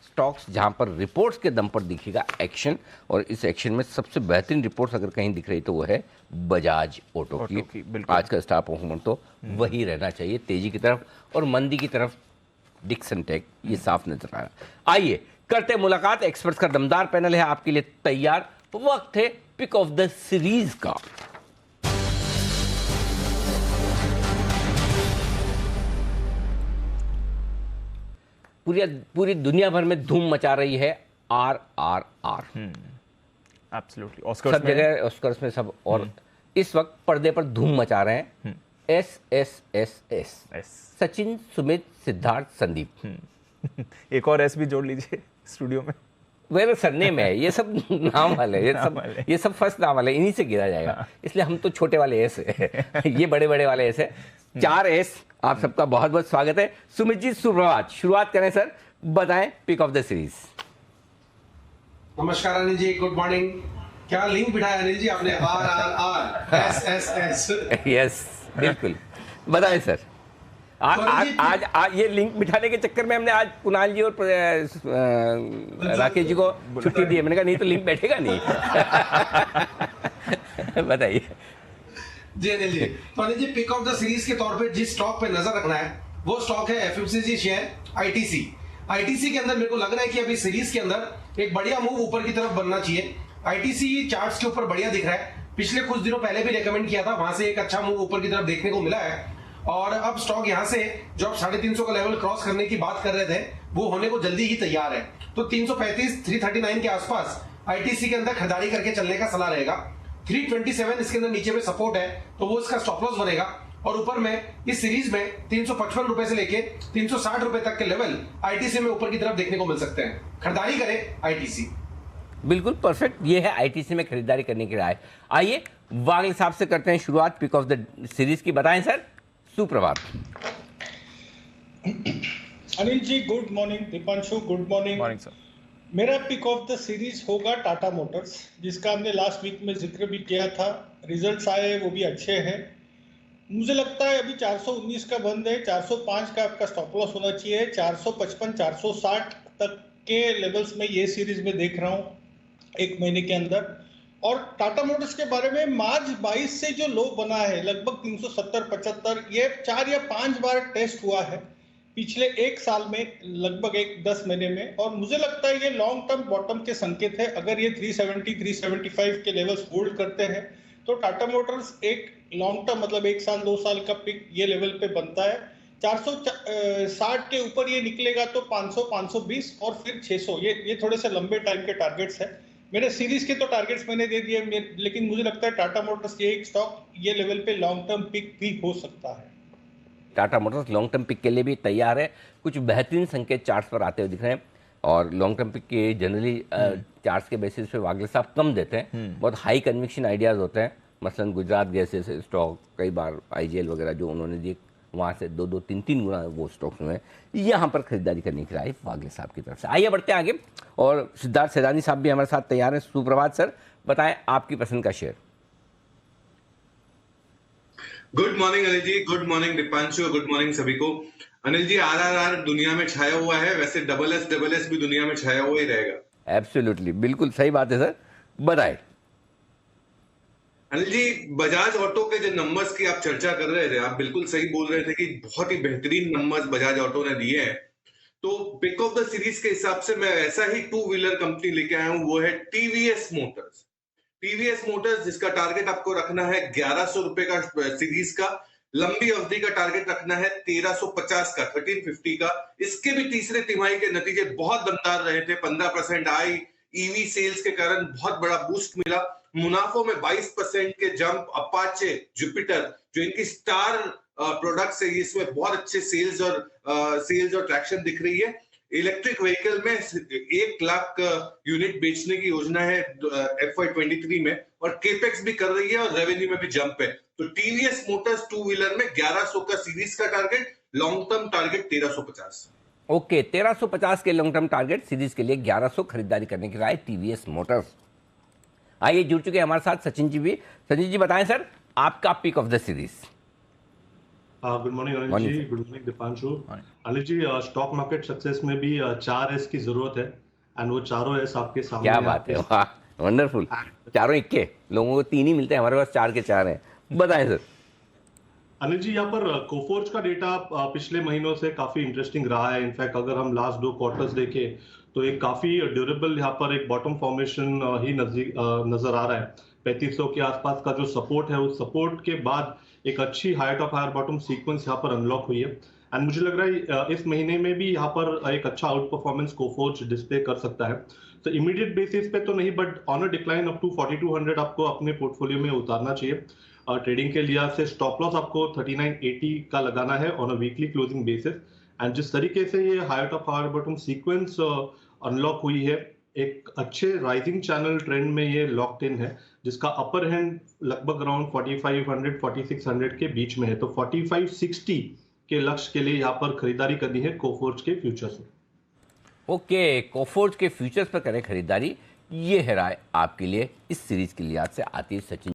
स्टॉक्स जहां पर रिपोर्ट्स के दम पर दिखेगा एक्शन। और इस एक्शन में सबसे बेहतरीन रिपोर्ट्स अगर कहीं दिख रही तो वो है बजाज ऑटो की। आज का स्टार परफॉर्मर तो वही रहना चाहिए, तेजी की तरफ और मंदी की तरफ डिक्सन टेक, ये साफ नजर आ रहा। आइए करते मुलाकात, एक्सपर्ट्स का दमदार पैनल है आपके लिए तैयार। वक्त है पिक ऑफ द सीरीज का। पूरी दुनिया भर में धूम मचा रही है RRR। एब्सोल्युटली, सब जगह ऑस्कर्स में सब, और इस वक्त पर्दे पर धूम मचा रहे हैं SSSS, सचिन, सुमित, सिद्धार्थ, संदीप। एक और एस भी जोड़ लीजिए स्टूडियो में। मेरे सरनेम है, ये सब नाम वाले, ये सब फर्स्ट नाम वाले, इन्हीं से गिरा जाएगा, इसलिए हम तो छोटे वाले एस है, ये बड़े बड़े वाले एस है, 4 एस। आप सबका बहुत बहुत स्वागत है। सुमित जी सुप्रभात, शुरुआत करें सर, बताएं पिक ऑफ द सीरीज। नमस्कार अनिल जी, गुड मॉर्निंग। क्या लिंक बिठाया अनिल जी आपने, RRR SSS। यस बिल्कुल, बताएं सर। आज ये लिंक बिठाने के चक्कर में हमने आज कुणाल जी और राकेश जी को छुट्टी दी है, मैंने कहा नहीं तो लिंक बैठेगा नहीं। बताइए जी अनिल जी। तो Anil ji pick of the series के तौर पे जिस स्टॉक पे नजर रखना है वो स्टॉक है FMCG शेयर ITC के अंदर मेरे को लग रहा है कि अभी सीरीज के अंदर एक बढ़िया मूव ऊपर की तरफ बनना चाहिए। ITC चार्ट्स के ऊपर बढ़िया दिख रहा है, पिछले कुछ दिनों पहले भी रेकमेंड किया था, वहां से एक अच्छा मूव ऊपर की तरफ देखने को मिला है। और अब स्टॉक यहां से जो आप 350 का लेवल क्रॉस करने की बात कर रहे थे वो होने को जल्दी ही तैयार है। तो 335 339 के आसपास ITC के अंदर खरीदारी करके चलने का सलाह रहेगा। 327 इसके अंदर नीचे में सपोर्ट है तो वो इसका स्टॉप लॉस बनेगा। और ऊपर में इस सीरीज में 355 रुपए से लेके 360 रुपए तक के लेवल आईटीसी में ऊपर की तरफ देखने को मिल सकते हैं। खरीदारी करें आईटीसी। बिल्कुल परफेक्ट, ये है आईटीसी में खरीदारी करने की राय। आइए वागले साहब से करते हैं शुरुआत पिक ऑफ द सीरीज की। बताएं सर। सुप्रभात। Anil ji good morning, Deepanshu good morning. Morning sir. मेरा पिक ऑफ द सीरीज होगा टाटा मोटर्स, जिसका हमने लास्ट वीक में जिक्र भी किया था। रिजल्ट्स आए वो भी अच्छे हैं। मुझे लगता है अभी 419 का बंद है, 405 का आपका स्टॉप लॉस होना चाहिए। 455 460 तक के लेवल्स में ये सीरीज में देख रहा हूँ एक महीने के अंदर। और टाटा मोटर्स के बारे में मार्च 22 से जो लो बना है लगभग 370-75, ये 4 या 5 बार टेस्ट हुआ है पिछले एक साल में, लगभग 10 महीने में। और मुझे लगता है ये लॉन्ग टर्म बॉटम के संकेत है। अगर ये 370-375 के लेवल्स होल्ड करते हैं तो टाटा मोटर्स एक लॉन्ग टर्म मतलब 1 साल 2 साल का पिक ये लेवल पे बनता है। 460 के ऊपर ये निकलेगा तो 500 520 और फिर 600, ये थोड़े से लंबे टाइम के टारगेट्स है। मेरे सीरीज के तो टारगेट्स मैंने दे दिए, लेकिन मुझे लगता है टाटा मोटर्स ये एक स्टॉक ये लेवल पे लॉन्ग टर्म पिक भी हो सकता है। Tata motors long term pick के लिए भी तैयार है। कुछ बेहतरीन संकेत चार्ट्स पर आते हुए दिख रहे हैं और लॉन्ग टर्म पिक के जनरली चार्ट्स के बेसिस पे वागले साहब कम देते हैं। बहुत हाई कन्विक्शन आइडियाज होते हैं। मसलन गुजरात गैसेस स्टॉक, कई बार आईजीएल वगैरह जो उन्होंने दिए वहाँ से 2-3 गुना वो स्टॉक्स में यहाँ पर खरीदारी करने की राय वागले साहब की तरफ से। आइए बढ़ते हैं आगे और सिद्धार्थ सैदानी साहब भी हमारे साथ तैयार हैं। सुप्रभात सर, बताएं आपकी पसंद का share. Good morning Anil ji, good morning Deepanshu, good morning सभी को। अनिल जी आरआरआर दुनिया में छाया हुआ है, वैसे डबल एस भी दुनिया में छाया हुआ ही रहेगा। एब्सोल्युटली, बिल्कुल सही बात है सर, बताएं। अनिल जी बजाज ऑटो के जो नंबर्स की आप चर्चा कर रहे थे, आप बिल्कुल सही बोल रहे थे कि बहुत ही बेहतरीन नंबर्स बजाज ऑटो ने दिए हैं। तो पिक ऑफ द सीरीज के हिसाब से मैं ऐसा ही 2 व्हीलर कंपनी लेके आया हूं, वो है टीवीएस मोटर्स। टीवीएस मोटर्स जिसका टारगेट आपको रखना है 1100 रुपए का सीरीज का, लंबी अवधि का टारगेट रखना है 1350 का, 1350 का। इसके भी तीसरे तिमाही के नतीजे बहुत दमदार रहे थे। 15% आई, ईवी सेल्स के कारण बहुत बड़ा बूस्ट मिला। मुनाफों में 22% के जंप। अपाचे, जुपिटर जो इनकी स्टार प्रोडक्ट्स है, इसमें बहुत अच्छे सेल्स और ट्रैक्शन दिख रही है। इलेक्ट्रिक व्हीकल में 1 लाख यूनिट बेचने की योजना है FY23 में, और केपेक्स भी कर रही है और रेवेन्यू में भी जंप है। तो टीवीएस मोटर्स 2 व्हीलर में 1100 का सीरीज का target, long term target 1350। Okay, 1350 के लॉन्ग टर्म टारगेट, सीरीज के लिए 1100 खरीदारी करने की राय टीवीएस मोटर्स। आइए जुड़ चुके हैं हमारे साथ सचिन जी भी। सचिन जी बताएं सर आपका pick of the series. Good morning Anil ji, good morning Deepanshu. Anil ji stock market success में भी 4 एस की जरूरत है, एंड वो चारों एस आपके सामने। क्या बात है, वाह वंडरफुल। चारों इक्के, लोगों को 3 ही मिलते हैं, हमारे पास 4 के 4 हैं। बताएं सर। अनिल जी यहाँ पर कोफोर्ज का डेटा पिछले महीनों से काफी इंटरेस्टिंग रहा है। इनफैक्ट अगर हम लास्ट 2 क्वार्टर्स देखें तो एक काफी ड्यूरेबल यहाँ पर एक बॉटम फॉर्मेशन ही नजर आ रहा है। 3500 के आसपास का जो सपोर्ट है, उस सपोर्ट के बाद एक अच्छी higher top higher bottom sequence यहाँ पर अनलॉक हुई है। एंड मुझे लग रहा है इस महीने में भी यहाँ पर एक अच्छा आउट परफॉर्मेंस कोफोर्ज डिस्प्ले कर सकता है। तो इमीडिएट बेसिस पे तो नहीं, but on a decline up to 4200 आपको अपने पोर्टफोलियो में उतारना चाहिए। ट्रेडिंग के लिहाज से स्टॉप लॉस आपको 3980 का लगाना है on a weekly closing basis. And जिस तरीके से ये higher top higher bottom sequence unlock हुई है, एक अच्छे राइजिंग चैनल ट्रेंड में ये लॉक्ड इन है, जिसका अपर हैंड लगभग अराउंड 4500 4600 के बीच में है। तो 4560 के लक्ष्य के लिए यहाँ पर खरीदारी करनी है कोफोर्ज के फ्यूचर्स में। ओके, कोफोर्ज के फ्यूचर्स पर करें खरीदारी, ये है राय आपके लिए इस सीरीज के लिहाज से आती है सचिन।